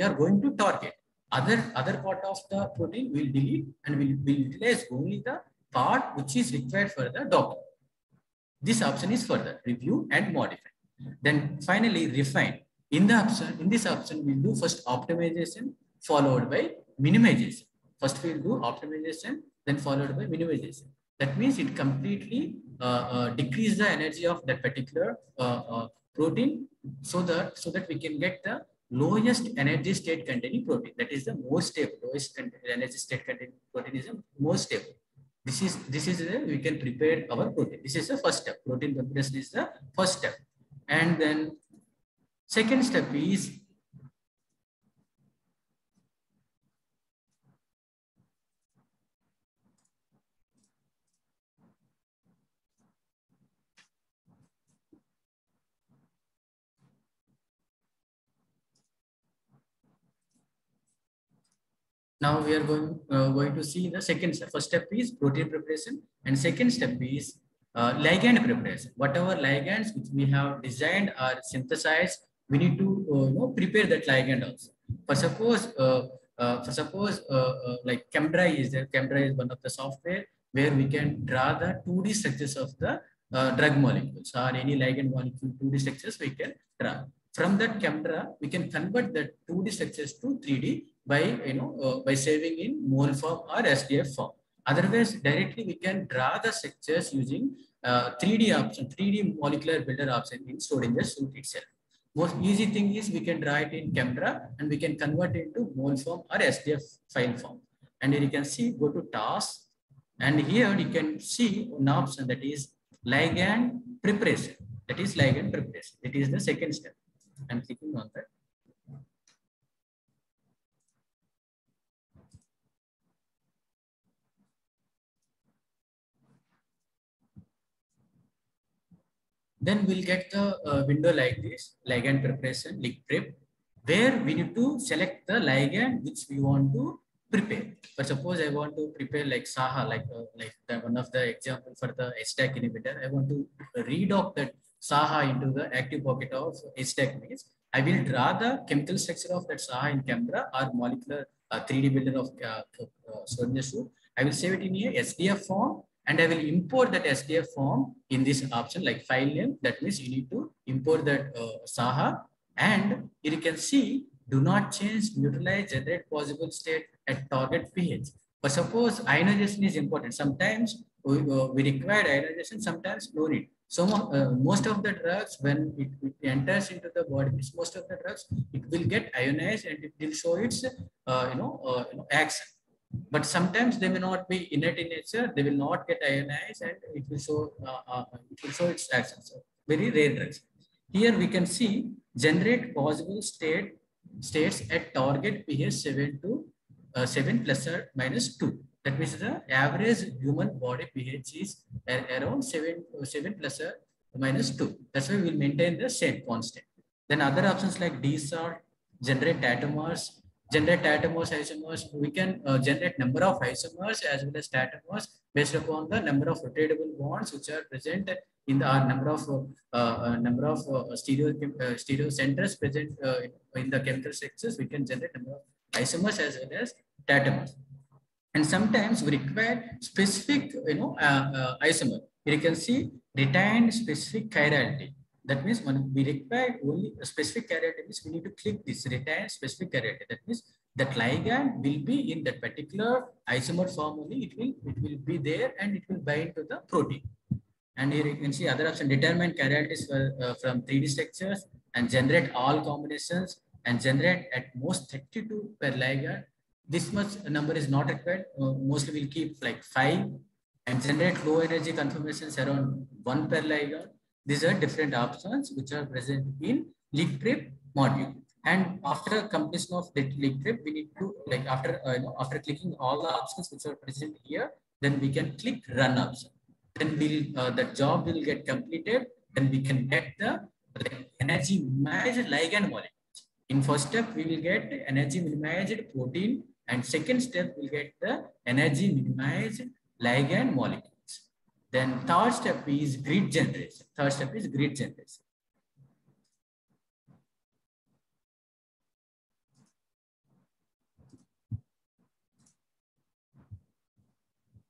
are going to target. Other part of the protein will delete, and we'll utilize only the part which is required for the docking. This option is further review and modify. Then finally refine. In this option, we'll do first optimization followed by minimization. First we'll do optimization, then followed by minimization. That means it completely decrease the energy of that particular protein, so that we can get the lowest energy state containing protein. That is the most stable. Lowest energy state containing protein is the most stable. This is the we can prepare our protein. This is the first step. Protein preparation is the first step, and then second step is now we are going to see the second step. First step is protein preparation, and second step is ligand preparation. Whatever ligands which we have designed or synthesized, we need to prepare that ligand also. For suppose like ChemDry is there. ChemDry is one of the software where we can draw the 2D structures of the drug molecules or any ligand molecule 2D structures we can draw. From that ChemDraw, we can convert the 2D structures to 3D by saving in mole form or SDF form. Otherwise, directly we can draw the structures using 3D option, 3D molecular builder option in Schrodinger suite itself. Most easy thing is we can draw it in ChemDraw and we can convert it into mole form or SDF file form. And here you can see, go to task, and here you can see an option that is ligand preparation. That is ligand preparation. It is the second step. I'm clicking on that. Then we'll get the window like this, ligand preparation, ligprep, where we need to select the ligand which we want to prepare. But suppose I want to prepare like SAHA, like one of the example for the HDAC inhibitor. I want to redock that SAHA into the active pocket of HDAC means I will draw the chemical structure of that SAHA in camera or molecular 3D builder of Schrödinger cube. I will save it in a SDF form and I will import that SDF form in this option like file name. That means you need to import that SAHA, and here you can see do not change, neutralize, generate possible state at target pH. But suppose ionization is important. Sometimes we require ionization, sometimes no need. So most of the drugs, when it enters into the body, most of the drugs, it will get ionized and it will show its action. But sometimes they may not be innate in nature; they will not get ionized, and it will show its action. So very rare drugs. Here we can see generate possible states at target pH 7 to 7 plus or minus 2. That means the average human body pH is around 7 plus or minus 2. That's why we'll maintain the same constant. Then other options like DSAR, generate atomers, isomers. We can generate number of isomers as well as atomers based upon the number of rotatable bonds which are present in the number of stereo centers present in the chemical structures. We can generate number of isomers as well as atomers. And sometimes we require specific, isomer. Here you can see retained specific chirality. That means when we require only a specific chirality, means we need to click this retained specific chirality. That means that ligand will be in that particular isomer form only. It will be there and it will bind to the protein. And here you can see other option, determine chiralities from 3D structures and generate all combinations and generate at most 32 per ligand. This much number is not required. Mostly we'll keep like 5 and generate low energy conformations around 1 per ligand. These are different options which are present in leak prep module. And after completion of the leak prep, we need to like after clicking all the options which are present here, then we can click run option. Then the job will get completed. Then we can get the energy minimized ligand molecules. In first step, we will get energy minimized protein. And second step, we'll get the energy minimized ligand molecules. Then third step is grid generation.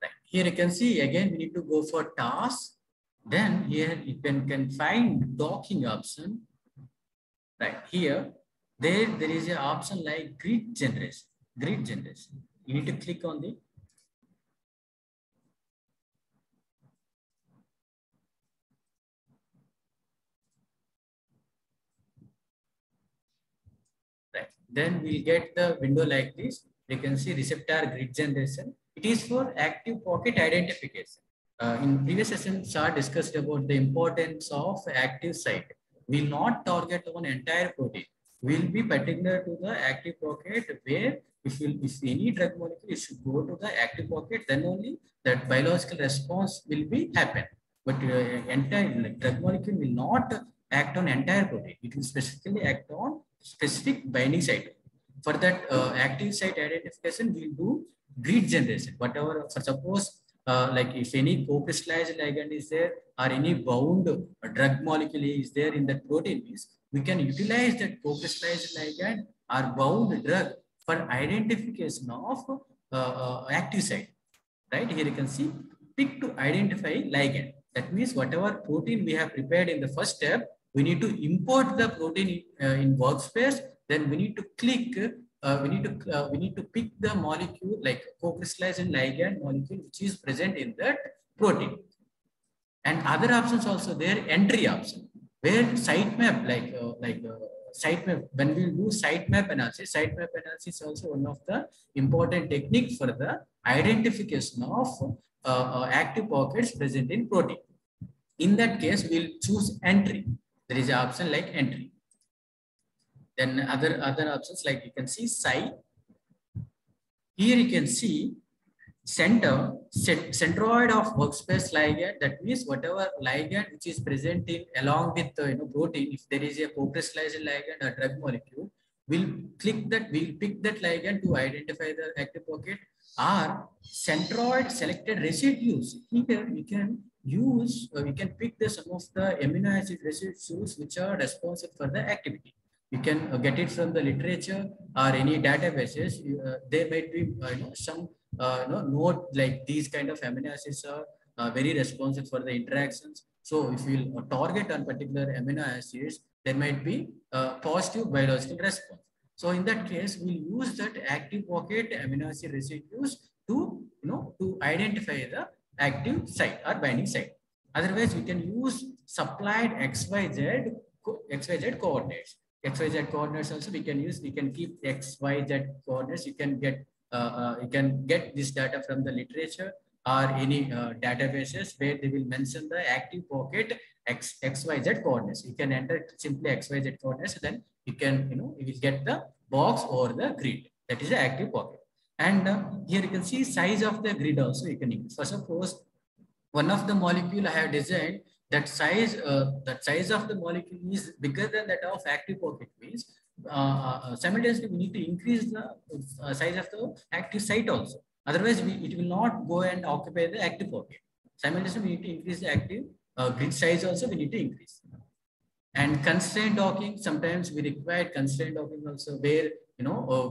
Right. Here you can see again, we need to go for task. Then here you can find docking option. Right here, there is an option like grid generation. You need to click on the right. Then we'll get the window like this. You can see receptor grid generation. It is for active pocket identification. In previous session, Shah discussed about the importance of active site. We will not target on entire protein. We will be particular to the active pocket where if any drug molecule, it should go to the active pocket, then only that biological response will be happen. But entire drug molecule will not act on entire protein. It will specifically act on specific binding site. For that active site identification, we will do grid generation. Whatever, for suppose like if any co-crystallized ligand is there or any bound drug molecule is there in that protein, we can utilize that co-crystallized ligand or bound drug for identification of active site. Right here you can see pick to identify ligand. That means whatever protein we have prepared in the first step, we need to import the protein in workspace. Then we need to click. We need to pick the molecule like co-crystallized ligand molecule which is present in that protein. And other options also there, entry option where sitemap sitemap, when we do sitemap analysis is also one of the important technique for the identification of active pockets present in protein. In that case, we'll choose entry. There is an option like entry. Then other options like you can see site. Here you can see centroid of workspace ligand. That means whatever ligand which is present in along with protein, if there is a co-crystallized ligand or drug molecule, we'll pick that ligand to identify the active pocket. Or centroid selected residues. Here we can we can pick the some of the amino acid residues which are responsible for the activity. You can get it from the literature or any databases. There might be some note like these kind of amino acids are very responsive for the interactions. So if you target on particular amino acids, there might be a positive biological response. So in that case, we'll use that active pocket amino acid residues to to identify the active site or binding site. Otherwise, we can use supplied XYZ coordinates. XYZ coordinates also we can use. We can keep XYZ coordinates. You can get this data from the literature or any databases where they will mention the active pocket XYZ coordinates. You can enter simply XYZ coordinates, then you can you will get the box or the grid. That is the active pocket. And here you can see size of the grid also you can use. So suppose one of the molecule I have designed that size of the molecule is bigger than that of active pocket, means simultaneously we need to increase the size of the active site also. Otherwise, it will not go and occupy the active pocket. Simultaneously, we need to increase the active grid size also. We need to increase. And constraint docking, sometimes we require constraint docking also, where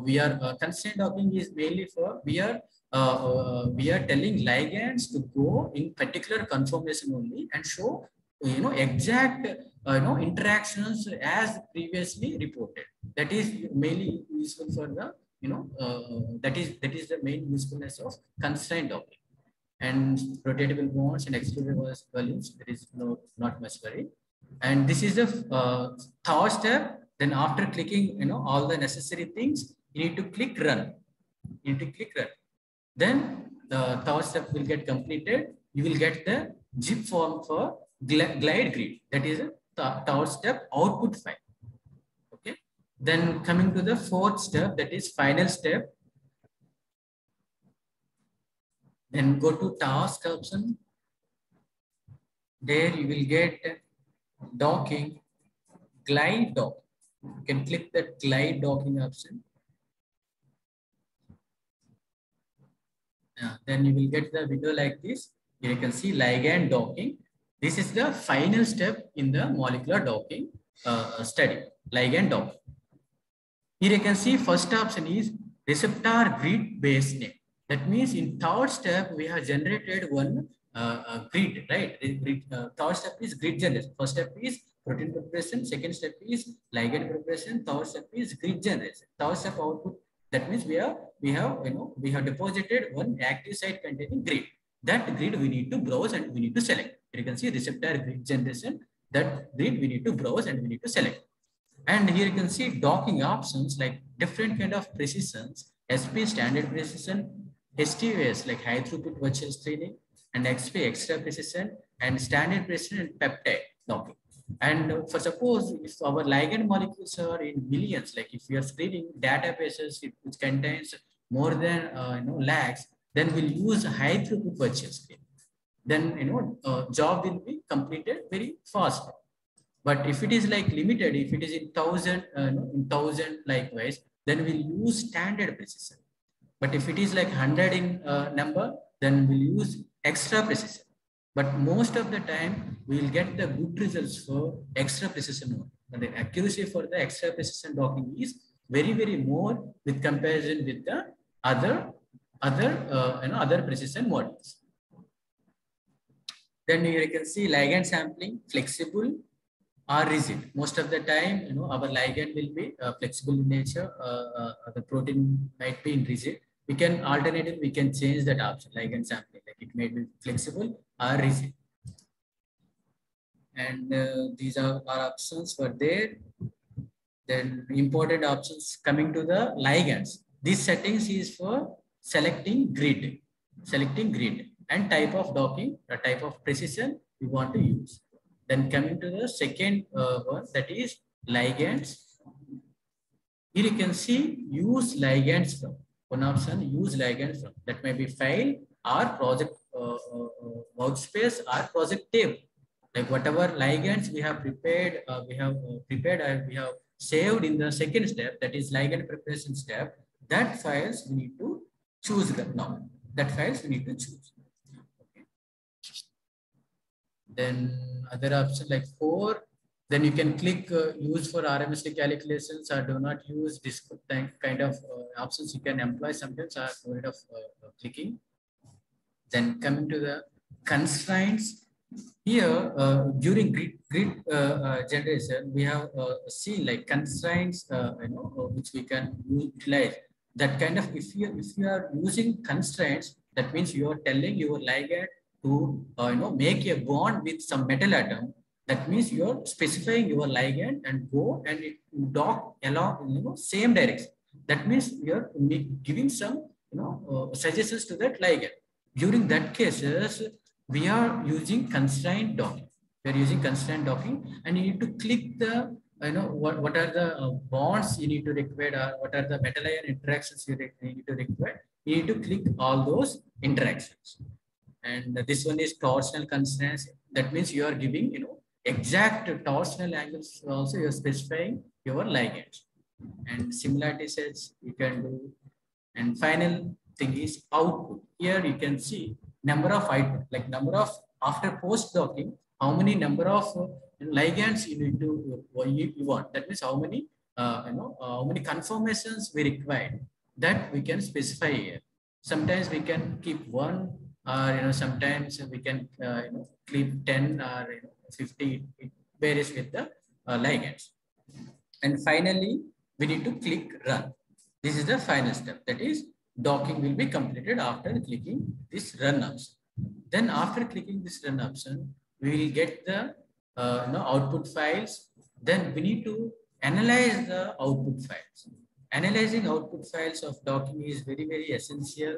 we are constraint docking is mainly for we are telling ligands to go in particular conformation only and show exact interactions as previously reported. That is mainly useful for the that is the main usefulness of constraint docking. And rotatable bonds and excludable volumes, there is not much worry. And this is the third step. Then after clicking all the necessary things, you need to click run. Then the third step will get completed. You will get the zip form for glide grid. That is the third step output file. Okay. Then coming to the fourth step, that is final step. Then go to task option. There you will get docking, glide dock. You can click the glide docking option. Then you will get the window like this. Here you can see ligand docking. This is the final step in the molecular docking study, ligand docking. Here you can see first option is receptor grid base name. That means in third step, we have generated one grid, right? Third step is grid generation. First step is protein preparation. Second step is ligand preparation. Third step is grid generation. Third step output. That means we have deposited one active site containing grid. That grid we need to browse and we need to select. You can see receptor grid generation. That grid we need to browse and we need to select. And here you can see docking options like different kind of precisions, SP standard precision, STVS like high throughput virtual screening, and XP extra precision, and standard precision and peptide docking. And for suppose if our ligand molecules are in millions, like if we are screening databases which contains more than lakhs, then we'll use high throughput virtual screen. Then job will be completed very fast. But if it is like limited, if it is in thousand likewise, then we'll use standard precision. But if it is like 100 in number, then we'll use extra precision. But most of the time, we will get the good results for extra precision mode. And the accuracy for the extra precision docking is very, very more with comparison with the other precision models. Then here you can see ligand sampling, flexible or rigid. Most of the time, our ligand will be flexible in nature. The protein might be in rigid. We can alternative, we can change that option, ligand sampling, like it may be flexible or rigid. And these are our options for there. Then important options coming to the ligands. These settings is for selecting grid and type of docking, the type of precision we want to use. Then coming to the second one, that is ligands. Here you can see use ligands from. One option, use ligands from. That may be file or project workspace or project table. Like whatever ligands we have prepared, we have saved in the second step, that is ligand preparation step. That files we need to choose now. That files we need to choose. Then other option like 4, then you can click use for RMSD calculations or do not use this kind of options you can employ sometimes are avoid of clicking. Then coming to the constraints, here during grid generation, we have seen like constraints, which we can utilize. That kind of if you are using constraints, that means you are telling your ligand to make a bond with some metal atom. That means you are specifying your ligand and go and it dock along same direction. That means you are giving some suggestions to that ligand. During that cases, we are using constraint docking. We are using constraint docking, and you need to click the what are the bonds you need to require, or what are the metal ion interactions you need to require. You need to click all those interactions. And this one is torsional constraints. That means you are giving exact torsional angles. Also, you are specifying your ligands. And similarity sets you can do. And final thing is output. Here you can see number of output, like number of after post docking, how many number of ligands you need to you want. That means how many how many conformations we require. That we can specify here. Sometimes we can keep one, or sometimes we can keep 10 or 50. It varies with the ligands. And finally, we need to click run. This is the final step. That is, docking will be completed after clicking this run option. Then after clicking this run option, we will get the output files. Then we need to analyze the output files. Analyzing output files of docking is very, very essential.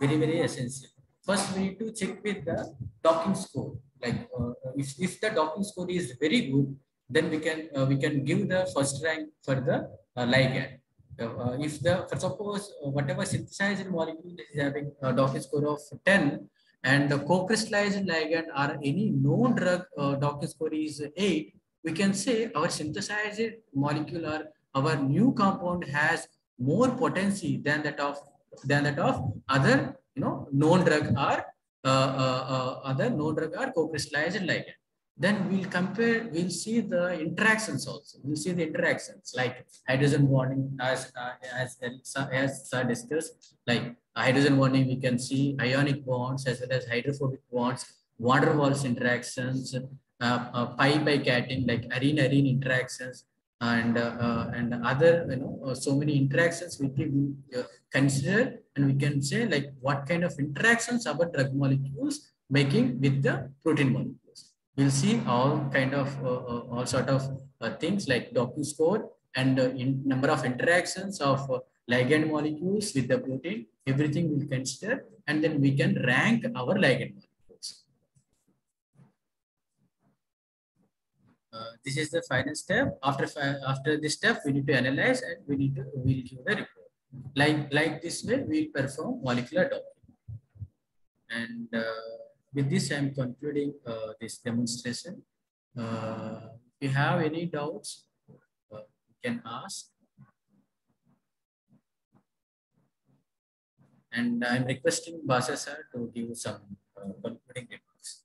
Very, very essential. First, we need to check with the docking score. Like if the docking score is very good, then we can give the first rank for the ligand. If the for suppose whatever synthesized molecule is having a docking score of 10 and the co-crystallized ligand or any known drug docking score is 8, we can say our synthesized molecule or our new compound has more potency than that of other known drug or other known drug or co-crystallized ligand. Then we'll compare, we'll see the interactions also. We'll see the interactions like hydrogen bonding as discussed, like hydrogen bonding, we can see ionic bonds as well as hydrophobic bonds, van der Waals interactions, pi catting like arene interactions, and other so many interactions we can consider, and we can say like what kind of interactions our drug molecules making with the protein molecules. We'll see all kind of all sort of things like docking score and number of interactions of ligand molecules with the protein. Everything we'll consider, and then we can rank our ligand molecules. This is the final step. After this step, we need to analyze and we'll give the report. Like this way, we perform molecular docking. And with this, I'm concluding this demonstration. If you have any doubts, you can ask. And I'm requesting Basa sir to give some concluding remarks.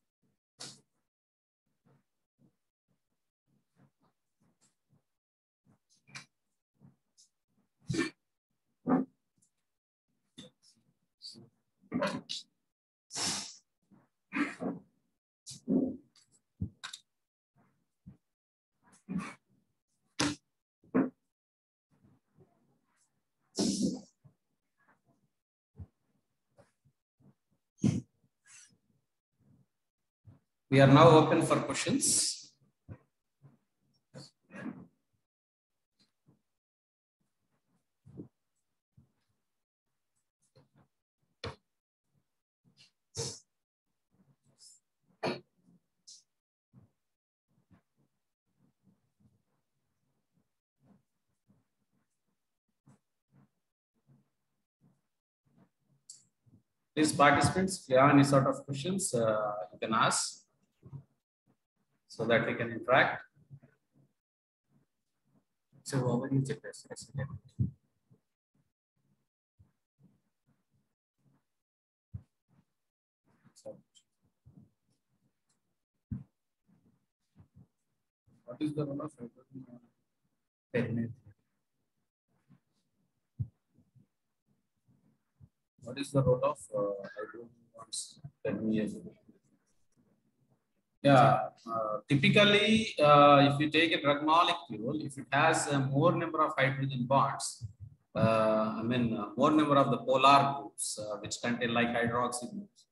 We are now open for questions. Please, participants, if you have any sort of questions, you can ask so that we can interact. So, over you, Jeffers. What is the role of hydrogen bond? What is the role of hydrogen bonds permeability? Yeah, typically, if you take a drug molecule, if it has more number of hydrogen bonds, more number of the polar groups, which contain like hydroxy groups,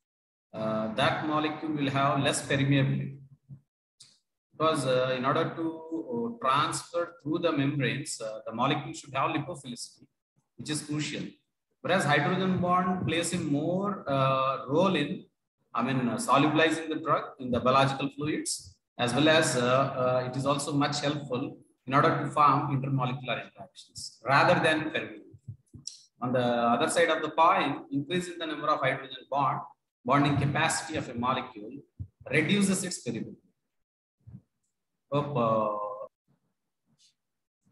that molecule will have less permeability. Because in order to transfer through the membranes, the molecule should have lipophilicity, which is crucial. Whereas hydrogen bond plays a more role in, solubilizing the drug in the biological fluids, as well as it is also much helpful in order to form intermolecular interactions rather than permeability. On the other side of the coin, increasing the number of hydrogen bonding capacity of a molecule reduces its permeability. Hope,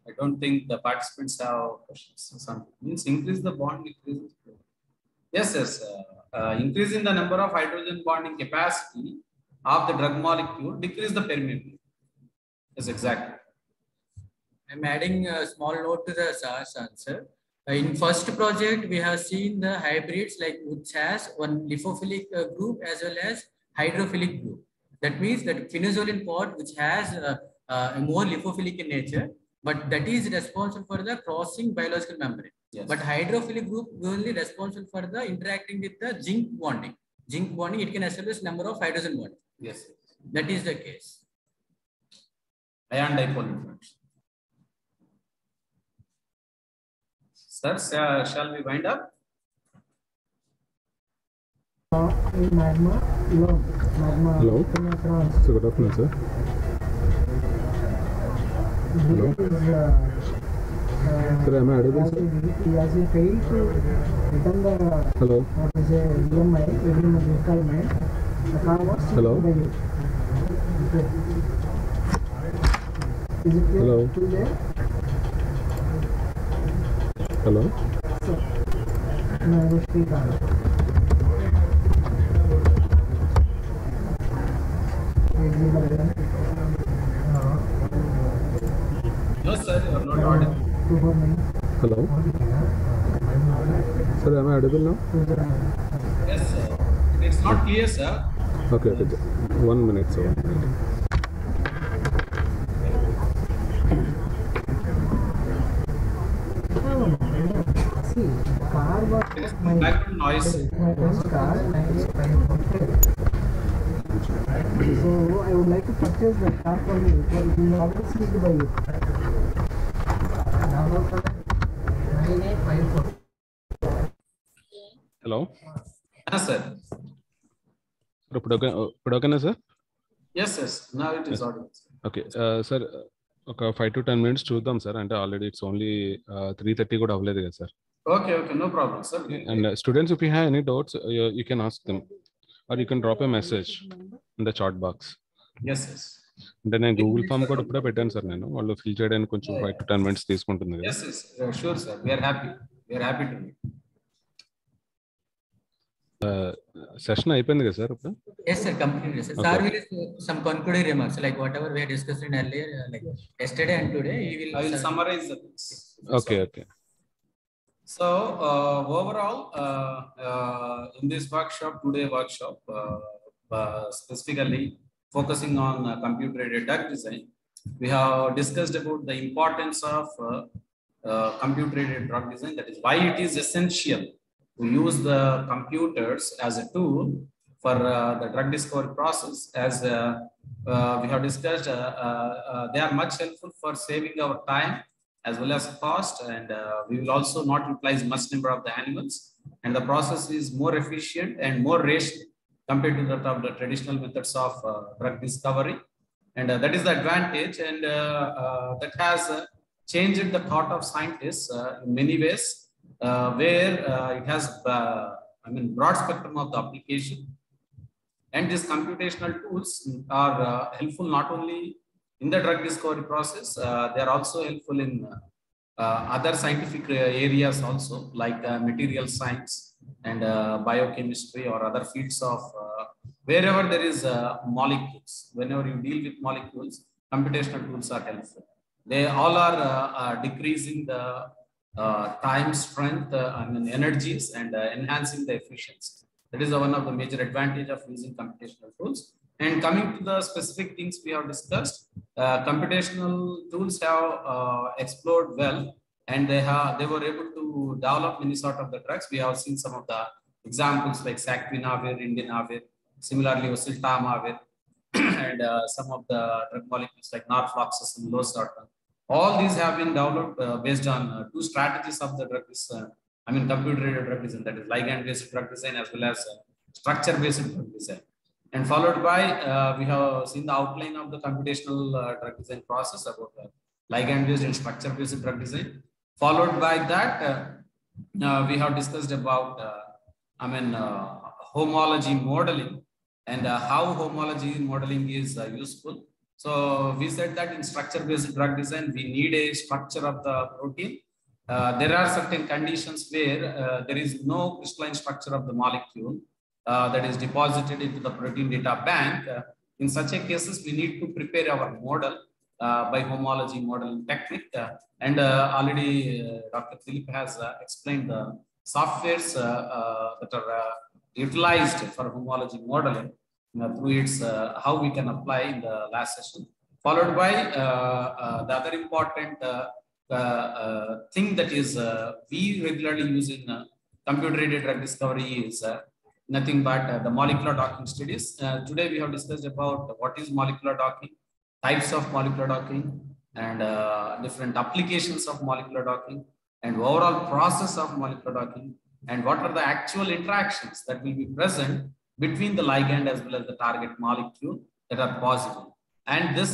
I don't think the participants have questions. Some means increase the bond, increases. Yes. Increasing the number of hydrogen bonding capacity of the drug molecule decrease the permeability. Yes, exactly. I'm adding a small note to the SAR's answer. In first project, we have seen the hybrids like which has one lipophilic group as well as hydrophilic group. That means that phenazolin pot, which has a more lipophilic in nature, but that is responsible for the crossing biological membrane. Yes. But hydrophilic group is only responsible for the interacting with the zinc bonding. Zinc bonding, it can establish number of hydrogen bonds. Yes. That is the case. Ion dipole interaction. Sir, shall we wind up? Hello. So good afternoon, sir. Hello. Sir, am I audible, sir? Hello. Hello. Hello. Hello. No, sir, you are not audible. Hello. Sir, am I audible now? Yes, sir. It's not clear, sir. Okay. 1 minute, sir. 1 minute. Background noise. So I would like to purchase the car for you. So you always need to buy it. Hello. Yes, sir. Pudakana, sir? Yes. Now it is audible. Okay, sir. Okay, 5 to 10 minutes చూద్దాం sir అంటే already it's only 3:30 కూడా అవ్వలేదు కదా sir. Okay, no problem, sir. And students, if you have any doubts, you can ask them, or you can drop a message in the chat box. Yes. అంటే నేను Google form కూడా ఇప్పుడే పెట్టాను sir, నేను వాళ్ళు ఫిల్ చేయడానికి కొంచెం 5 to 10 minutes తీసుకుంటుంది కదా. Yes. Sure, sir. We are happy to. Session అయిపోయింది కదా సార్ ఇప్పుడు? Yes, sir. Completely, sir. Okay. Sir will some concluding remarks like whatever we had discussed in earlier, like yesterday and today. I will summarize the things. Okay. So overall, in this today workshop, specifically focusing on computer-aided drug design, we have discussed about the importance of computer-aided drug design. That is why it is essential to use the computers as a tool for the drug discovery process. As we have discussed, they are much helpful for saving our time as well as cost, and we will also not utilize much number of the animals, and the process is more efficient and more rational compared to that of the traditional methods of drug discovery, and that is the advantage, and that has changed the thought of scientists in many ways, where it has broad spectrum of the application, and these computational tools are helpful not only in the drug discovery process, they are also helpful in other scientific areas also, like material science and biochemistry or other fields of wherever there is molecules. Whenever you deal with molecules, computational tools are helpful. They all are decreasing the time, strength, energies, and enhancing the efficiency. That is one of the major advantage of using computational tools. And coming to the specific things we have discussed, computational tools have explored well, and they were able to develop many sort of the drugs. We have seen some of the examples like saquinavir, indinavir, similarly oseltamivir, and some of the drug molecules like norfloxacin, losartan. All these have been developed based on two strategies of the drug computer-aided drug design, that is ligand-based drug design as well as structure-based drug design. And followed by, we have seen the outline of the computational drug design process about ligand-based and structure-based drug design. Followed by that, we have discussed about, homology modeling and how homology modeling is useful. So we said that in structure-based drug design, we need a structure of the protein. There are certain conditions where there is no crystalline structure of the molecule that is deposited into the protein data bank. In such a cases, we need to prepare our model by homology modeling technique. And already Dr. Philip has explained the softwares that are utilized for homology modeling through its how we can apply in the last session. Followed by the other important thing that is we regularly use in computer-aided drug discovery is nothing but the molecular docking studies. Today we have discussed about what is molecular docking, types of molecular docking, and different applications of molecular docking, and overall process of molecular docking, and what are the actual interactions that will be present between the ligand as well as the target molecule that are possible. And this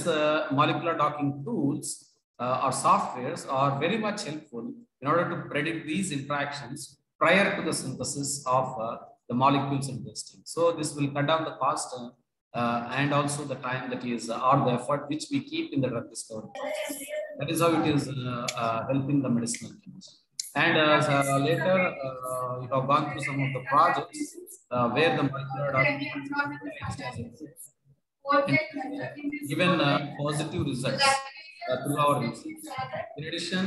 molecular docking tools or softwares are very much helpful in order to predict these interactions prior to the synthesis of the molecules in testing. So this will cut down the cost and also the time that is or the effort which we keep in the drug discovery process. That is how it is helping the medicinal chemistry. And later, you have gone through some of the projects where the molecular docking given positive results through our research. In addition,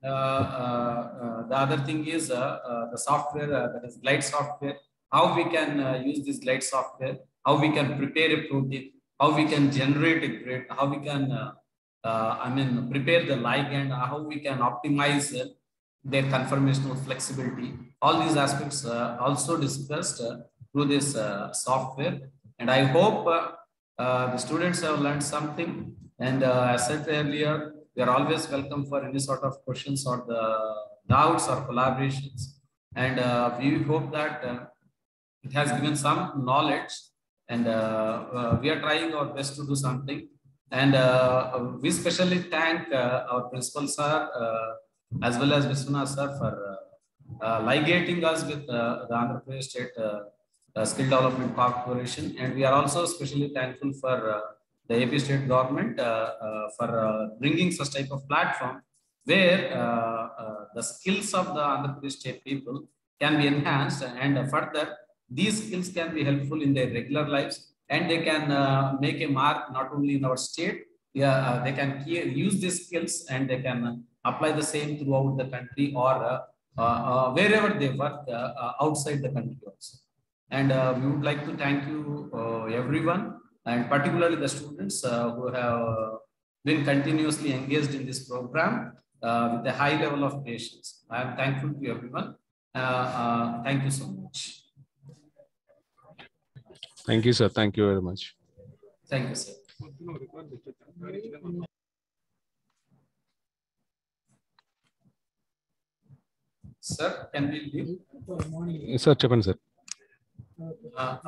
the other thing is the software, that is Glide software, how we can use this Glide software, how we can prepare a protein, how we can generate a grade, how we can prepare the ligand, how we can optimize their conformational flexibility. All these aspects also discussed through this software. And I hope the students have learned something. And as I said earlier, we are always welcome for any sort of questions or the doubts or collaborations. And we hope that it has given some knowledge, and we are trying our best to do something. And we especially thank our principal sir as well as Vishwanath sir for ligating us with the Andhra Pradesh State Skill Development Corporation. And we are also especially thankful for the AP State government for bringing such type of platform where the skills of the Andhra Pradesh State people can be enhanced, and further these skills can be helpful in their regular lives, and they can make a mark not only in our state. They can use these skills and they can apply the same throughout the country or wherever they work outside the country also. And we would like to thank you everyone, and particularly the students who have been continuously engaged in this program with a high level of patience. I am thankful to everyone. Thank you so much. Thank you, sir. Thank you very much. Thank you, sir. Sir, can we leave? Sir, చెప్పండి sir.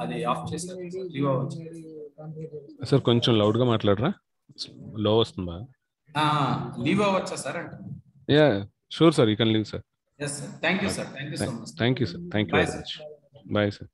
అది of చేశారు. Leave అవ్వచ్చు. Sir కొంచెం loud గా మాట్లాడరా, లో వస్తుందా? Leave అవ్వచ్చా sir అంటే? Yeah sure sir, you can leave sir. Yes sir. Thank you sir. Thank you so much. Thank you sir. Thank you very much. Bye sir.